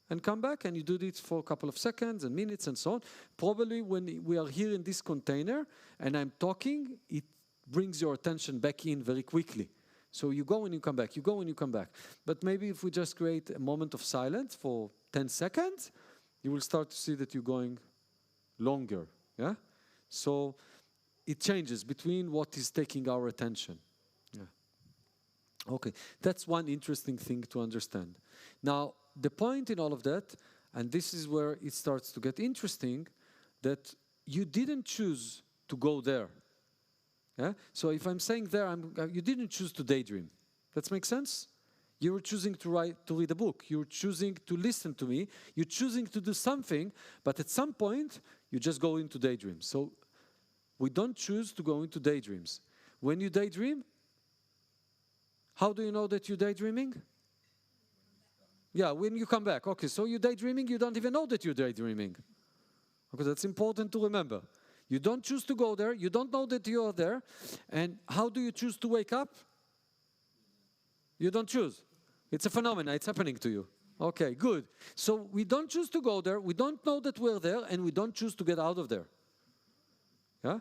and come back, and you do this for a couple of seconds and minutes and so on. Probably when we are here in this container and I'm talking, it brings your attention back in very quickly. So you go and you come back, you go and you come back. But maybe if we just create a moment of silence for 10 seconds, you will start to see that you're going longer. Yeah? So it changes between what is taking our attention. Yeah. Okay, that's one interesting thing to understand. Now, the point in all of that, and this is where it starts to get interesting, that you didn't choose to go there. Yeah? So if I'm saying there, you didn't choose to daydream. That makes sense? You were choosing to read a book. You were choosing to listen to me. You're choosing to do something, but at some point, you just go into daydreams. So we don't choose to go into daydreams. When you daydream, how do you know that you're daydreaming? Yeah, when you come back. Okay, so you're daydreaming, you don't even know that you're daydreaming. Okay, that's important to remember. You don't choose to go there, you don't know that you're there. And how do you choose to wake up? You don't choose. It's a phenomenon, it's happening to you. Okay, good. So we don't choose to go there, we don't know that we're there, and we don't choose to get out of there. Yeah?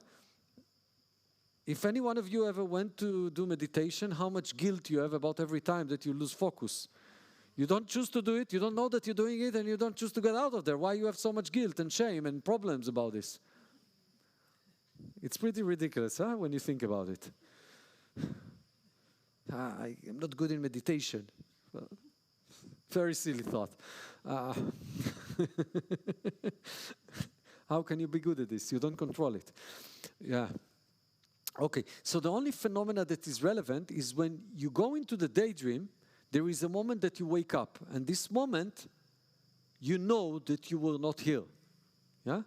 If any one of you ever went to do meditation, how much guilt you have about every time that you lose focus. You don't choose to do it, you don't know that you're doing it, and you don't choose to get out of there. Why you have so much guilt and shame and problems about this? It's pretty ridiculous, huh, when you think about it. I'm not good in meditation. Well, very silly thought. How can you be good at this? You don't control it. Yeah. Okay, so the only phenomena that is relevant is when you go into the daydream, there is a moment that you wake up. And this moment, you know that you were not here. Yeah?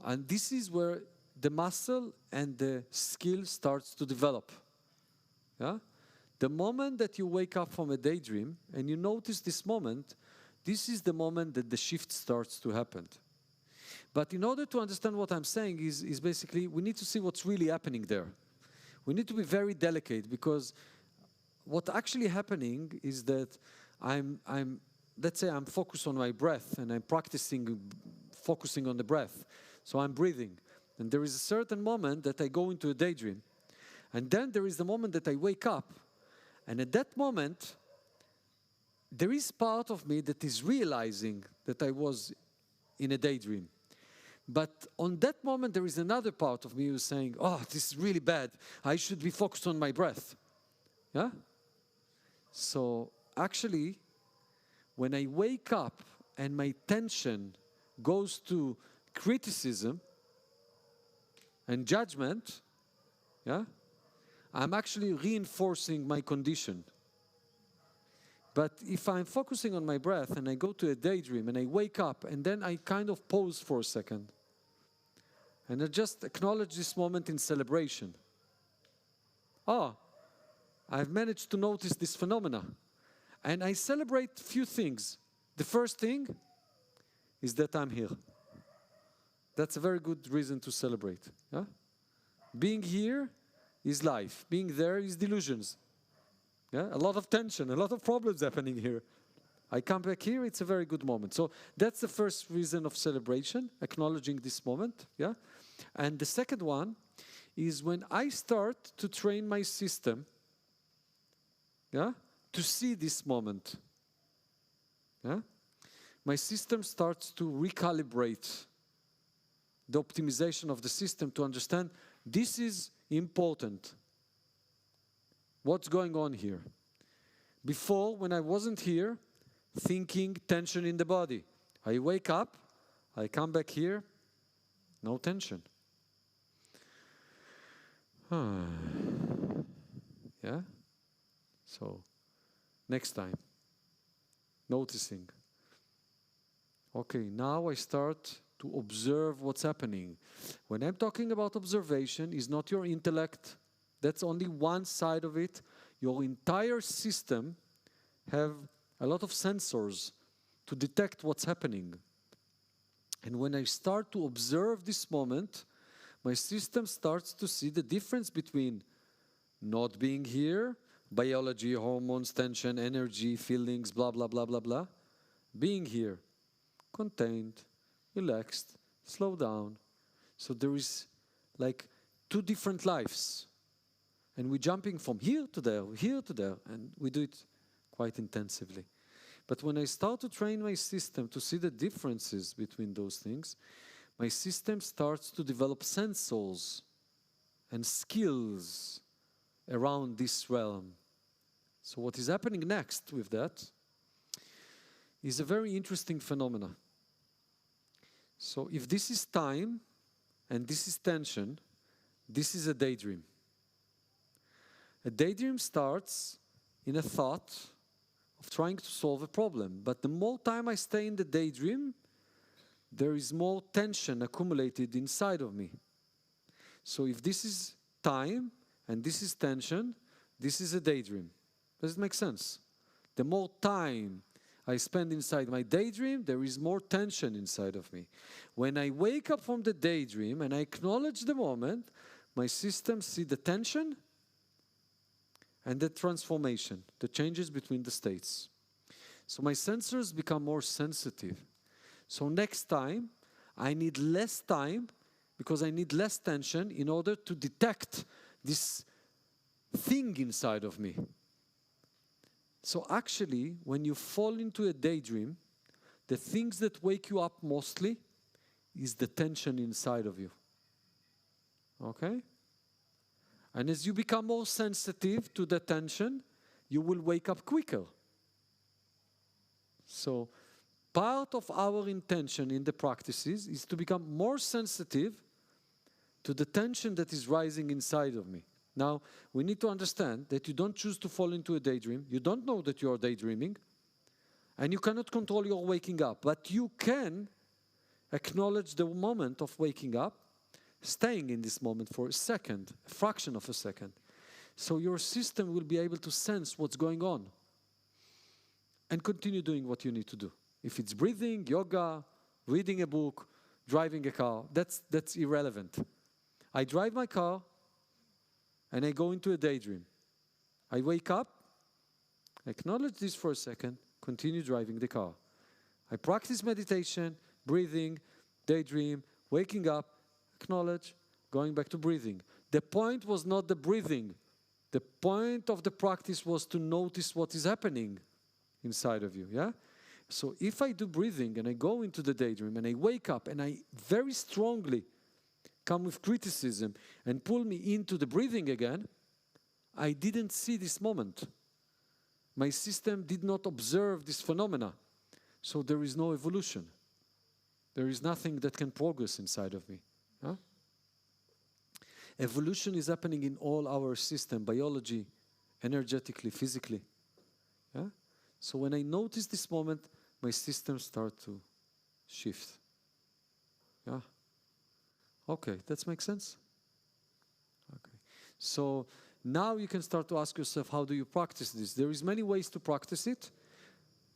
And this is where the muscle and the skill starts to develop. Yeah? The moment that you wake up from a daydream and you notice this moment, this is the moment that the shift starts to happen. But in order to understand what I'm saying is basically we need to see what's really happening there. We need to be very delicate because what's actually happening is that let's say I'm focused on my breath and I'm focusing on the breath. So I'm breathing. And there is a certain moment that I go into a daydream. And then there is the moment that I wake up. And at that moment, there is part of me that is realizing that I was in a daydream. But on that moment, there is another part of me who's saying, oh, this is really bad. I should be focused on my breath. Yeah? So actually, when I wake up and my attention goes to criticism and judgment, yeah, I'm actually reinforcing my condition. But if I'm focusing on my breath and I go to a daydream and I wake up and then I kind of pause for a second and I just acknowledge this moment in celebration. Oh, I've managed to notice this phenomena. And I celebrate a few things. The first thing is that I'm here. That's a very good reason to celebrate. Yeah? Being here is life. Being there is delusions. Yeah? A lot of tension, a lot of problems happening here. I come back here, it's a very good moment. So that's the first reason of celebration, acknowledging this moment. Yeah? And the second one is when I start to train my system, yeah, to see this moment. Yeah? My system starts to recalibrate the optimization of the system to understand this is important. What's going on here? Before, when I wasn't here, thinking, tension in the body. I wake up, I come back here, no tension. Yeah? So, next time, noticing. Okay, now I start to observe what's happening. When I'm talking about observation, it's not your intellect. That's only one side of it. Your entire system have a lot of sensors to detect what's happening. And when I start to observe this moment, my system starts to see the difference between not being here, biology, hormones, tension, energy, feelings, blah, blah, blah, blah, blah. Being here, contained, relaxed, slow down. So there is like two different lives. And we're jumping from here to there, and we do it quite intensively. But when I start to train my system to see the differences between those things, my system starts to develop sensors and skills around this realm. So what is happening next with that is a very interesting phenomenon. So if this is time and this is tension, this is a daydream. A daydream starts in a thought of trying to solve a problem. But the more time I stay in the daydream, there is more tension accumulated inside of me. So if this is time and this is tension, this is a daydream. Does it make sense? The more time I spend inside my daydream, there is more tension inside of me. When I wake up from the daydream and I acknowledge the moment, my system see the tension and the transformation, the changes between the states. So my sensors become more sensitive. So next time, I need less time because I need less tension in order to detect this thing inside of me. So actually, when you fall into a daydream, the things that wake you up mostly is the tension inside of you. Okay? And as you become more sensitive to the tension, you will wake up quicker. So part of our intention in the practices is to become more sensitive to the tension that is rising inside of me. Now, we need to understand that you don't choose to fall into a daydream. You don't know that you are daydreaming. And you cannot control your waking up. But you can acknowledge the moment of waking up, staying in this moment for a second, a fraction of a second. So your system will be able to sense what's going on and continue doing what you need to do. If it's breathing, yoga, reading a book, driving a car, that's irrelevant. I drive my car and I go into a daydream. I wake up, acknowledge this for a second, continue driving the car. I practice meditation, breathing, daydream, waking up, acknowledge, going back to breathing. The point was not the breathing. The point of the practice was to notice what is happening inside of you, yeah? So if I do breathing and I go into the daydream and I wake up and I very strongly come with criticism and pull me into the breathing again, I didn't see this moment. My system did not observe this phenomena. So there is no evolution. There is nothing that can progress inside of me. Huh? Evolution is happening in all our system, biology, energetically, physically. Yeah? So when I notice this moment, my systems start to shift. Yeah? Okay, that makes sense? Okay. So now you can start to ask yourself, how do you practice this? There is many ways to practice it,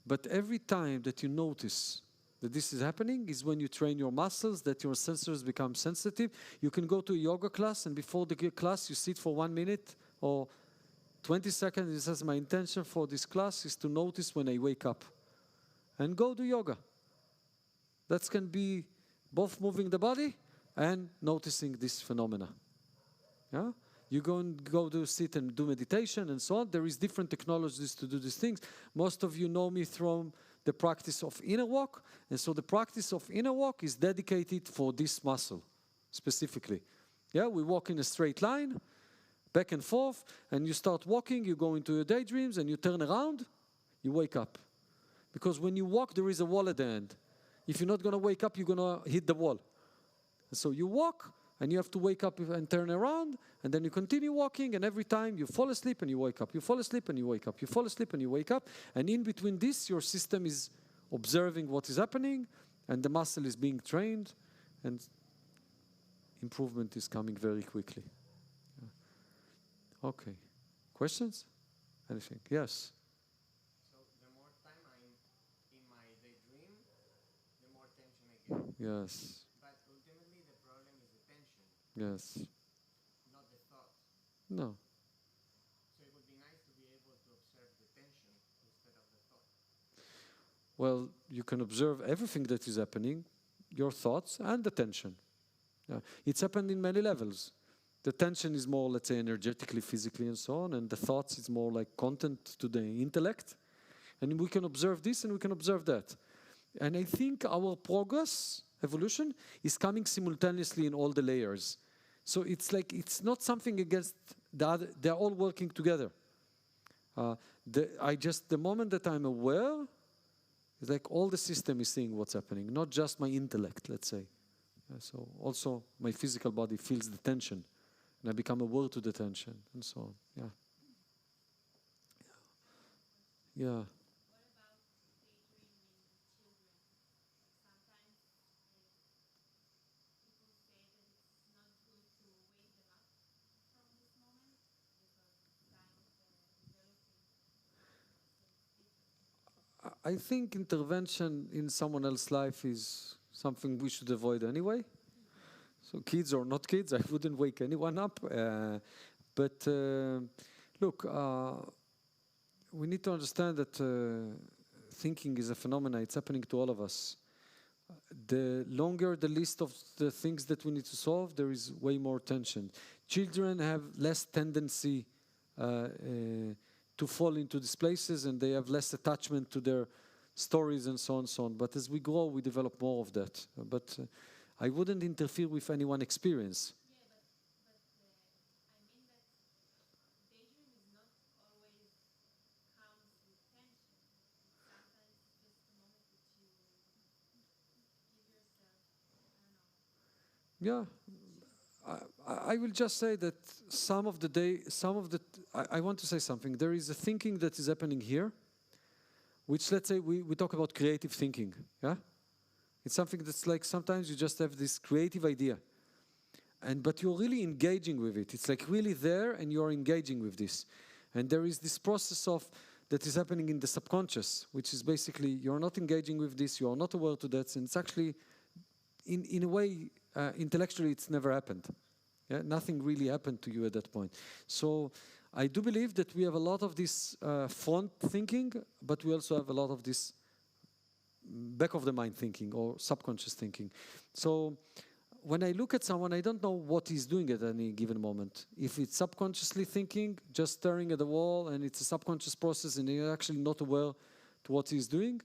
but every time that you notice that this is happening is when you train your muscles, that your sensors become sensitive. You can go to a yoga class, and before the class, you sit for 1 minute or 20 seconds. This is my intention for this class is to notice when I wake up. And go do yoga. That can be both moving the body and noticing this phenomena. Yeah? You go to sit and do meditation and so on. There is different technologies to do these things. Most of you know me from the practice of inner walk. And so the practice of inner walk is dedicated for this muscle specifically. Yeah, we walk in a straight line, back and forth, and you start walking, you go into your daydreams, and you turn around, you wake up. Because when you walk, there is a wall at the end. If you're not going to wake up, you're going to hit the wall. So you walk, and you have to wake up and turn around, and then you continue walking, and every time you fall asleep and you wake up. You fall asleep and you wake up. You fall asleep and you wake up. And in between this, your system is observing what is happening, and the muscle is being trained, and improvement is coming very quickly. Yeah. Okay. Questions? Anything? Yes?
So the more time I'm in my daydream, the more tension I get.
Yes.
But ultimately the problem is the tension,
Yes.
not the thought.
No.
So it would be nice to be able to observe the tension instead of the thought.
Well, you can observe everything that is happening, your thoughts and the tension. Yeah. It's happened in many levels. The tension is more, let's say, energetically, physically, and so on, and the thoughts is more like content to the intellect. And we can observe this and we can observe that. And I think our progress, evolution, is coming simultaneously in all the layers. So it's like, it's not something against the other, they're all working together. The moment that I'm aware, it's like all the system is seeing what's happening, not just my intellect, let's say. So also my physical body feels the tension, and I become aware to the tension, and so on. Yeah. Yeah.
What about daydreaming with children? Sometimes people say that it's not good to wake them up from this moment because it's time of developing sensitivity.
I think intervention in someone else's life is something we should avoid anyway. So kids or not kids, I wouldn't wake anyone up. But look, we need to understand that thinking is a phenomenon. It's happening to all of us. The longer the list of the things that we need to solve, there is way more tension. Children have less tendency to fall into these places, and they have less attachment to their stories and so on and so on. But as we grow, we develop more of that. But I wouldn't interfere with anyone's experience.
Yeah, but I mean that daydream is not always comes with tension. Sometimes it's just a moment that you give yourself, I don't know.
Yeah, I will just say that some of the day, I want to say something. There is a thinking that is happening here, which, let's say, we talk about creative thinking, yeah? It's something that's like sometimes you just have this creative idea, but you're really engaging with it. It's like really there, and you're engaging with this. And there is this process that is happening in the subconscious, which is basically you're not engaging with this, you are not aware to that, and it's actually, in a way, intellectually, it's never happened. Yeah? Nothing really happened to you at that point. So I do believe that we have a lot of this front thinking, but we also have a lot of this back of the mind thinking or subconscious thinking. So when I look at someone, I don't know what he's doing at any given moment. If it's subconsciously thinking, just staring at the wall, and it's a subconscious process, and you're actually not aware to what he's doing,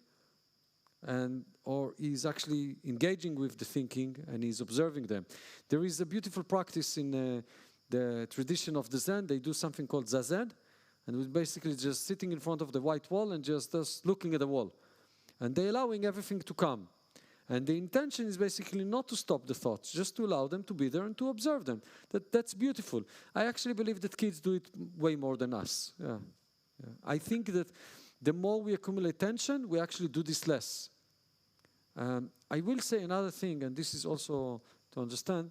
or he's actually engaging with the thinking and he's observing them. There is a beautiful practice in the tradition of the Zen. They do something called Zazen, and we're basically just sitting in front of the white wall and just looking at the wall. And they're allowing everything to come. And the intention is basically not to stop the thoughts, just to allow them to be there and to observe them. That's beautiful. I actually believe that kids do it way more than us. Yeah. I think that the more we accumulate tension, we actually do this less. I will say another thing, and this is also to understand,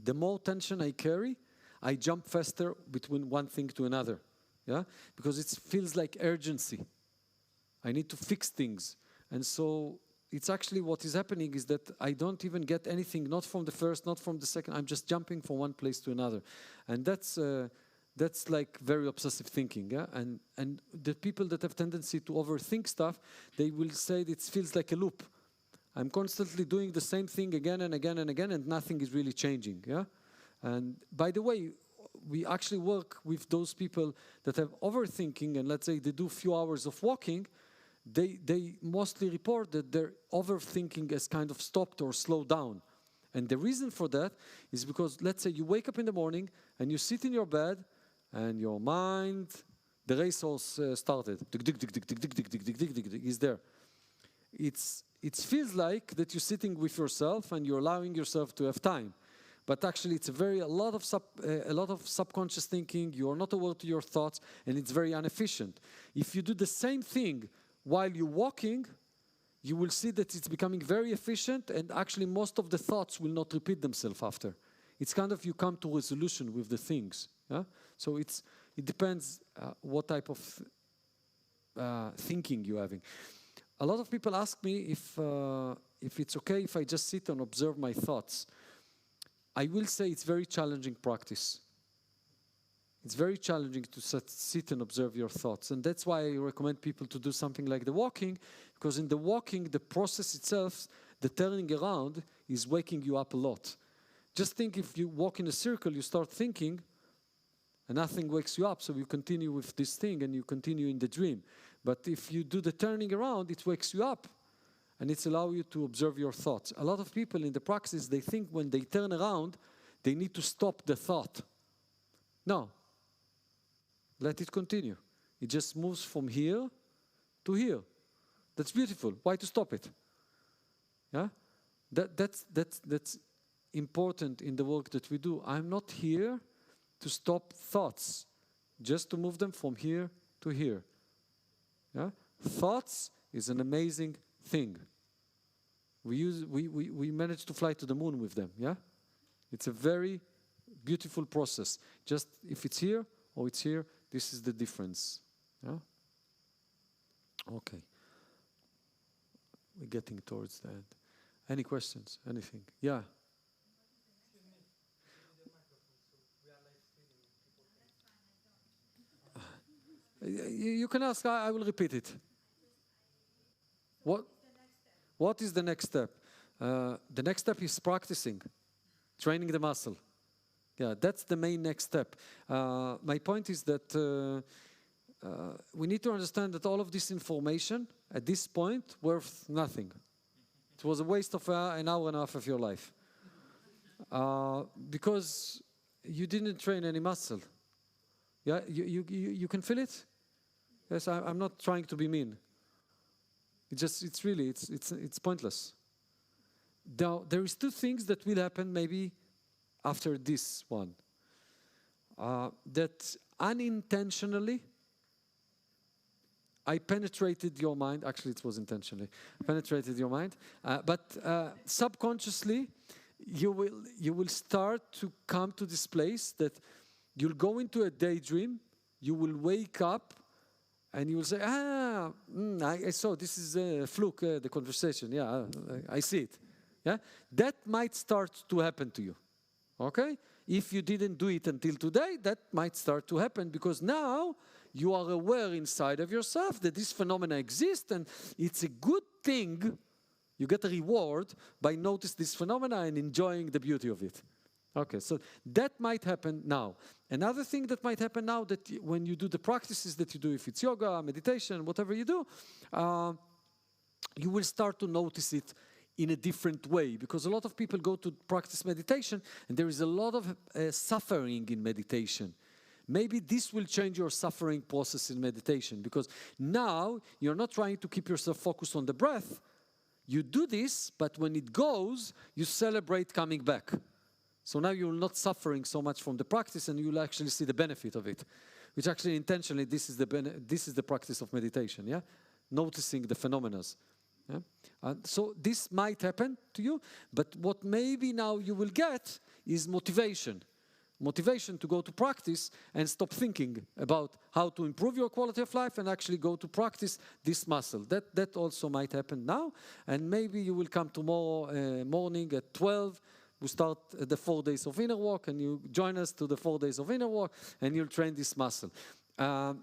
the more tension I carry, I jump faster between one thing to another, yeah? Because it feels like urgency. I need to fix things. And so it's actually what is happening is that I don't even get anything, not from the first, not from the second, I'm just jumping from one place to another. And that's like very obsessive thinking, yeah? And the people that have tendency to overthink stuff, they will say it feels like a loop. I'm constantly doing the same thing again and again and again, and nothing is really changing, yeah? And by the way, we actually work with those people that have overthinking, and let's say they do a few hours of walking, they mostly report that their overthinking has kind of stopped or slowed down. And the reason for that is because, let's say you wake up in the morning and you sit in your bed and your mind, the racehorse started. Is there. It feels like that you're sitting with yourself and you're allowing yourself to have time. But actually it's a lot of subconscious thinking, you are not aware to your thoughts, and it's very inefficient. If you do the same thing while you're walking, you will see that it's becoming very efficient, and actually most of the thoughts will not repeat themselves after. It's kind of you come to resolution with the things. Yeah? So it depends what type of thinking you're having. A lot of people ask me if it's okay if I just sit and observe my thoughts. I will say it's very challenging practice. It's very challenging to sit and observe your thoughts. And that's why I recommend people to do something like the walking, because in the walking, the process itself, the turning around, is waking you up a lot. Just think if you walk in a circle, you start thinking, and nothing wakes you up, so you continue with this thing and you continue in the dream. But if you do the turning around, it wakes you up, and it's allow you to observe your thoughts. A lot of people in the practice, they think when they turn around, they need to stop the thought. No. Let it continue. It just moves from here to here. That's beautiful. Why to stop it? Yeah? That's important in the work that we do. I'm not here to stop thoughts, just to move them from here to here. Yeah? Thoughts is an amazing thing. We managed to fly to the moon with them. Yeah? It's a very beautiful process. Just if it's here or it's here, this is the difference. Yeah? Okay. we're getting towards the end. Any questions? Anything? Yeah. You can ask, I will repeat it. What is the next step? The next step is practicing, training the muscle. Yeah, that's the main next step. My point is that we need to understand that all of this information at this point worth nothing. It was a waste of an hour and a half of your life. Because you didn't train any muscle. Yeah, you can feel it? Yes, I'm not trying to be mean. It's really pointless. Now, there is two things that will happen maybe after this one. That unintentionally, I penetrated your mind. Actually, it was intentionally. Penetrated your mind. But subconsciously, you will start to come to this place that you'll go into a daydream, you will wake up, and you will say, I saw, this is Fluke, the conversation. Yeah, I see it. Yeah, that might start to happen to you. Okay? If you didn't do it until today, that might start to happen because now you are aware inside of yourself that this phenomena exists, and it's a good thing. You get a reward by noticing this phenomena and enjoying the beauty of it. Okay, so that might happen now. Another thing that might happen now, that when you do the practices that you do, if it's yoga, meditation, whatever you do, you will start to notice it in a different way, because a lot of people go to practice meditation and there is a lot of suffering in meditation. Maybe this will change your suffering process in meditation, because now you're not trying to keep yourself focused on the breath. You do this, but when it goes, you celebrate coming back. So now you're not suffering so much from the practice, and you'll actually see the benefit of it, which actually intentionally, this is the practice of meditation, yeah? Noticing the phenomena. Yeah? So this might happen to you, but what maybe now you will get is motivation. Motivation to go to practice and stop thinking about how to improve your quality of life and actually go to practice this muscle. That also might happen now, and maybe you will come tomorrow morning at 12. We start the 4 days of inner walk, and you join us to the 4 days of inner walk, and you'll train this muscle. I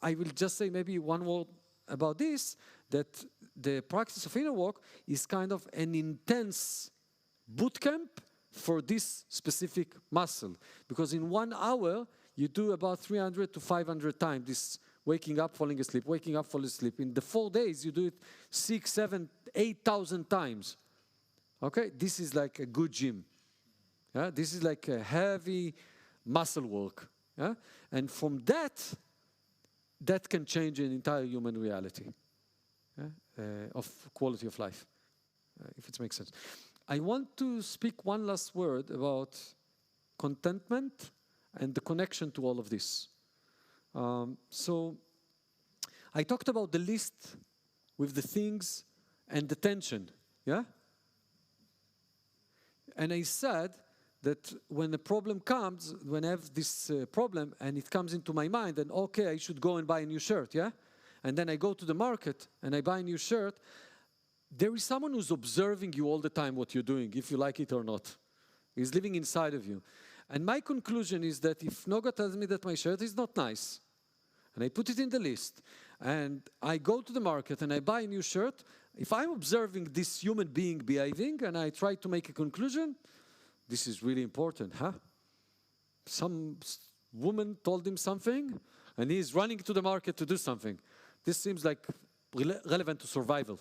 will just say maybe one word about this, that the practice of inner walk is kind of an intense boot camp for this specific muscle. Because in 1 hour, you do about 300 to 500 times this waking up, falling asleep, waking up, falling asleep. In the 4 days, you do it 6, 7, 8,000 times. Okay, this is like a good gym. Yeah? This is like a heavy muscle work. Yeah? And from that can change an entire human reality, yeah? Of quality of life, if it makes sense. I want to speak one last word about contentment and the connection to all of this. So I talked about the list with the things and the tension, yeah? And I said that when a problem comes, when I have this problem and it comes into my mind, and okay, I should go and buy a new shirt, yeah? And then I go to the market and I buy a new shirt, there is someone who's observing you all the time what you're doing, if you like it or not. He's living inside of you. And my conclusion is that if Noga tells me that my shirt is not nice, and I put it in the list, and I go to the market and I buy a new shirt, if I'm observing this human being behaving and I try to make a conclusion, this is really important, huh? Some woman told him something and he's running to the market to do something. This seems like relevant to survival.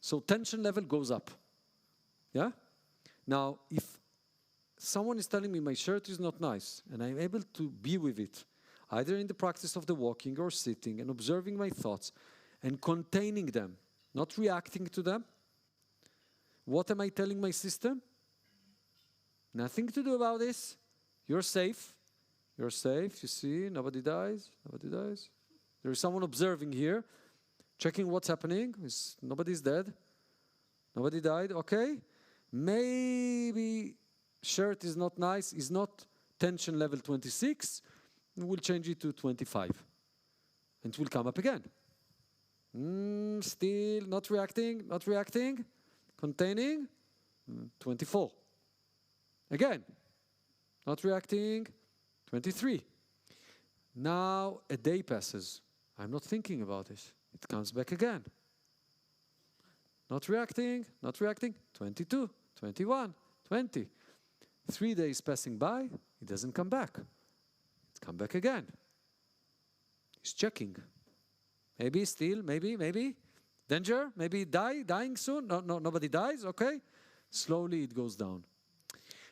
So tension level goes up. Yeah? Now, if someone is telling me my shirt is not nice and I'm able to be with it, either in the practice of the walking or sitting and observing my thoughts and containing them, not reacting to them, what am I telling my system? Nothing to do about this. You're safe. You're safe, you see, nobody dies, nobody dies. There is someone observing here, checking what's happening. Nobody's dead. Nobody died, okay? Maybe shirt is not nice, is not tension level 26. We'll change it to 25. And it will come up again. Still not reacting, not reacting. Containing. 24. Again, not reacting. 23. Now a day passes. I'm not thinking about it. It comes back again. Not reacting, not reacting. 22, 21, 20. 3 days passing by, it doesn't come back. It comes back again. He's checking. Maybe still, maybe. Danger, maybe dying soon. No, nobody dies, okay. Slowly it goes down.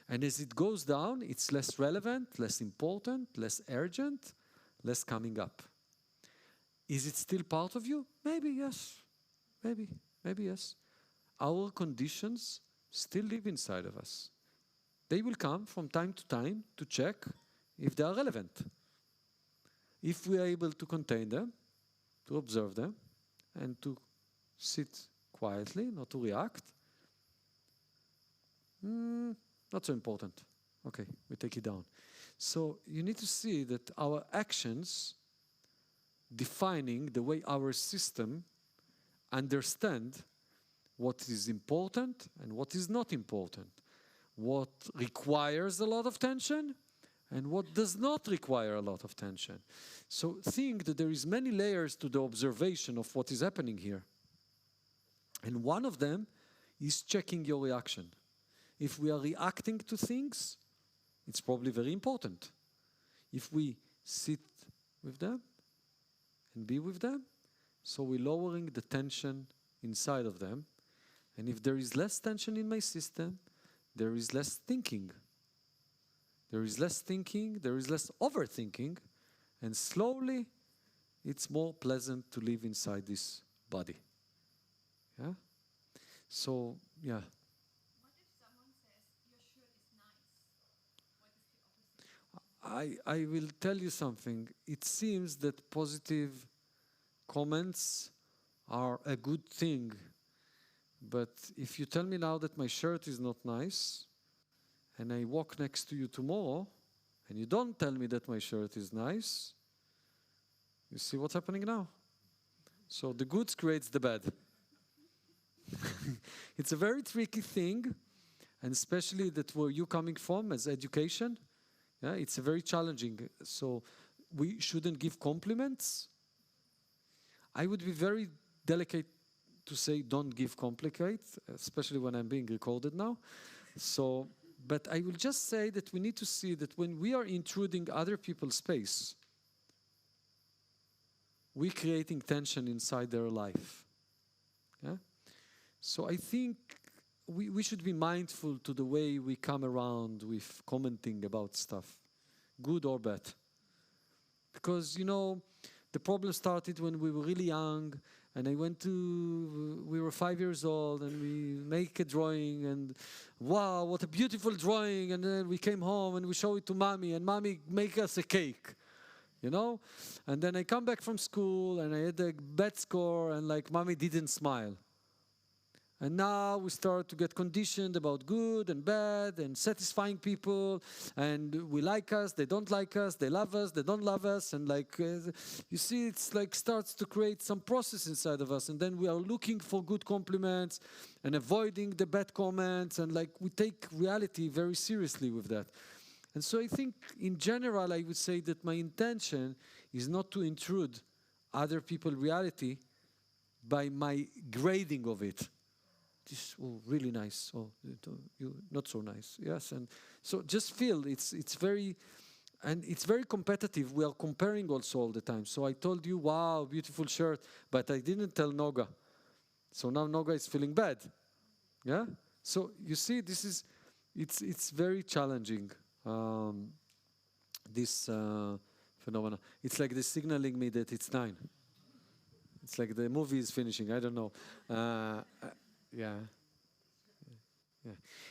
And as it goes down, it's less relevant, less important, less urgent, less coming up. Is it still part of you? Maybe yes. Maybe yes. Our conditions still live inside of us. They will come from time to time to check if they are relevant. If we are able to contain them, to observe them, and to sit quietly, not to react, not so important. Okay, we take it down. So you need to see that our actions defining the way our system understand what is important and what is not important, what requires a lot of tension and what does not require a lot of tension. So think that there is many layers to the observation of what is happening here. And one of them is checking your reaction. If we are reacting to things, it's probably very important. If we sit with them and be with them, so we're lowering the tension inside of them. And if there is less tension in my system, there is less thinking. There is less thinking, there is less overthinking, and slowly it's more pleasant to live inside this body. Yeah? So, yeah.
What if someone says your shirt is nice? What is the opposite?
I will tell you something. It seems that positive comments are a good thing. But if you tell me now that my shirt is not nice, and I walk next to you tomorrow, and you don't tell me that my shirt is nice, you see what's happening now? So the good creates the bad. It's a very tricky thing, and especially that where you're coming from as education, yeah, it's a very challenging. So we shouldn't give compliments. I would be very delicate to say don't give compliments, especially when I'm being recorded now. So, but I will just say that we need to see that when we are intruding other people's space, we're creating tension inside their life. Yeah? So I think we should be mindful to the way we come around with commenting about stuff, good or bad. Because, you know, the problem started when we were really young, and we were 5 years old, and we make a drawing, and wow, what a beautiful drawing, and then we came home, and we show it to mommy, and mommy make us a cake, you know? And then I come back from school, and I had a bad score, and like, mommy didn't smile. And now we start to get conditioned about good and bad and satisfying people, and we like us, they don't like us, they love us, they don't love us, and like, you see, it's like starts to create some process inside of us, and then we are looking for good compliments and avoiding the bad comments, and like we take reality very seriously with that. And so I think in general I would say that my intention is not to intrude other people's reality by my grading of it. This, oh, really nice. Oh, you not so nice. Yes, and so just feel it's very, and it's very competitive. We are comparing also all the time. So I told you, wow, beautiful shirt, but I didn't tell Noga. So now Noga is feeling bad. Yeah. So you see, this is, it's very challenging. This phenomena. It's like they're signaling me that it's 9. It's like the movie is finishing. I don't know. Yeah.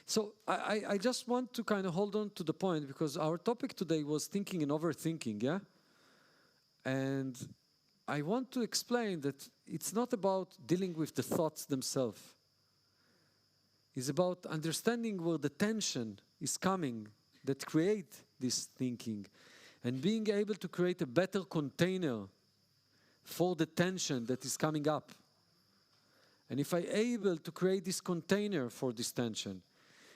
So I just want to kind of hold on to the point, because our topic today was thinking and overthinking, yeah? And I want to explain that it's not about dealing with the thoughts themselves. It's about understanding where the tension is coming that create this thinking, and being able to create a better container for the tension that is coming up. And if I'm able to create this container for this tension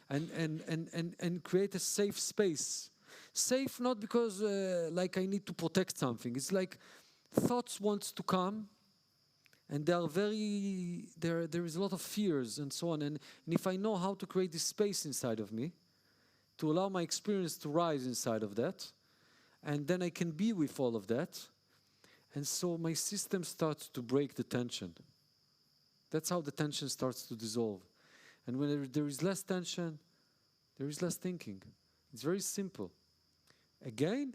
and create a safe space, safe not because like I need to protect something. It's like thoughts want to come, and there is a lot of fears and so on. And if I know how to create this space inside of me, to allow my experience to rise inside of that, and then I can be with all of that, and so my system starts to break the tension. That's how the tension starts to dissolve. And when there is less tension, there is less thinking. It's very simple. Again,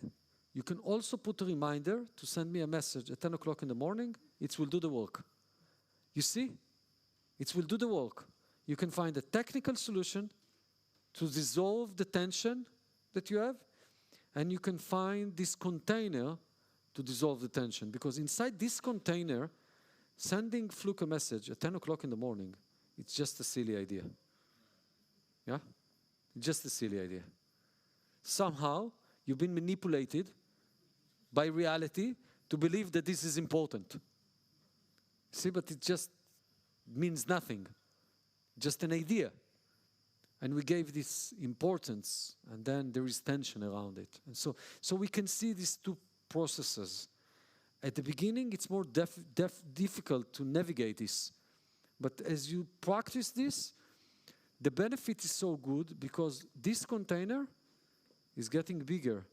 you can also put a reminder to send me a message at 10 o'clock in the morning. It will do the work. You see? It will do the work. You can find a technical solution to dissolve the tension that you have, and you can find this container to dissolve the tension. Because inside this container, sending Fluke a message at 10 o'clock in the morning, it's just a silly idea. Yeah? Just a silly idea. Somehow, you've been manipulated by reality to believe that this is important. See, but it just means nothing. Just an idea. And we gave this importance, and then there is tension around it. And so we can see these two processes. At the beginning, it's more difficult to navigate this. But as you practice this, the benefit is so good because this container is getting bigger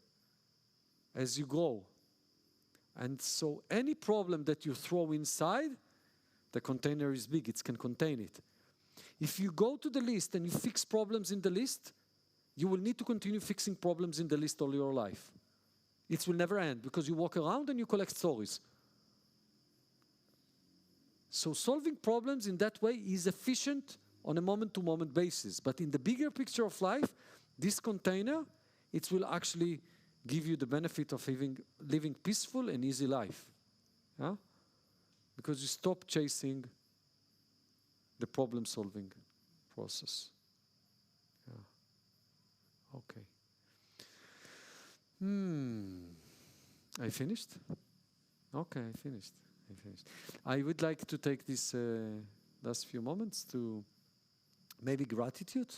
as you grow. And so any problem that you throw inside, the container is big, it can contain it. If you go to the list and you fix problems in the list, you will need to continue fixing problems in the list all your life. It will never end because you walk around and you collect stories. So solving problems in that way is efficient on a moment-to-moment basis. But in the bigger picture of life, this container, it will actually give you the benefit of living peaceful and easy life. Yeah? Because you stop chasing the problem-solving process. Yeah. Okay. I finished? Okay, I finished. I would like to take this last few moments to maybe gratitude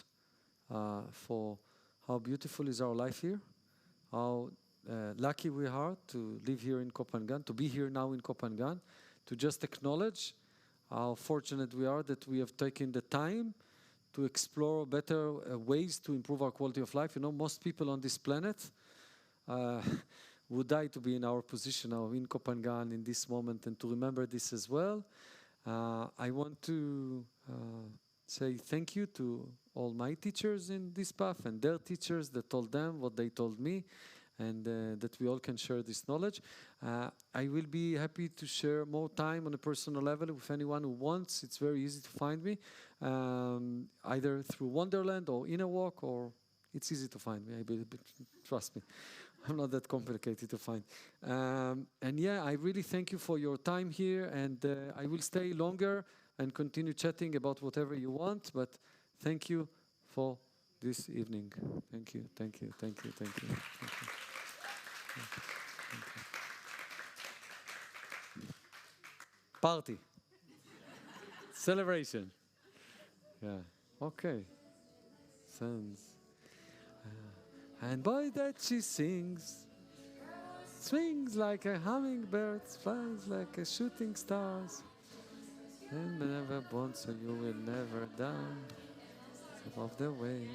for how beautiful is our life here, how lucky we are to live here in Kopangan, to be here now in Kopangan, to just acknowledge how fortunate we are that we have taken the time to explore better ways to improve our quality of life. You know, most people on this planet would die to be in our position now in Kopangan in this moment, and to remember this as well. I want to say thank you to all my teachers in this path and their teachers that told them what they told me, and that we all can share this knowledge. I will be happy to share more time on a personal level with anyone who wants. It's very easy to find me, either through Wonderland or Inner Walk, or it's easy to find me, trust me. I'm not that complicated to find. And yeah, I really thank you for your time here, and I will stay longer and continue chatting about whatever you want, but thank you for this evening. Thank you, thank you, thank you, thank you. Thank you. Party. Celebration. Yeah, okay. Sounds. And boy that she sings, swings like a hummingbird, flies like a shooting stars, and never born, so you will never die. Above the way.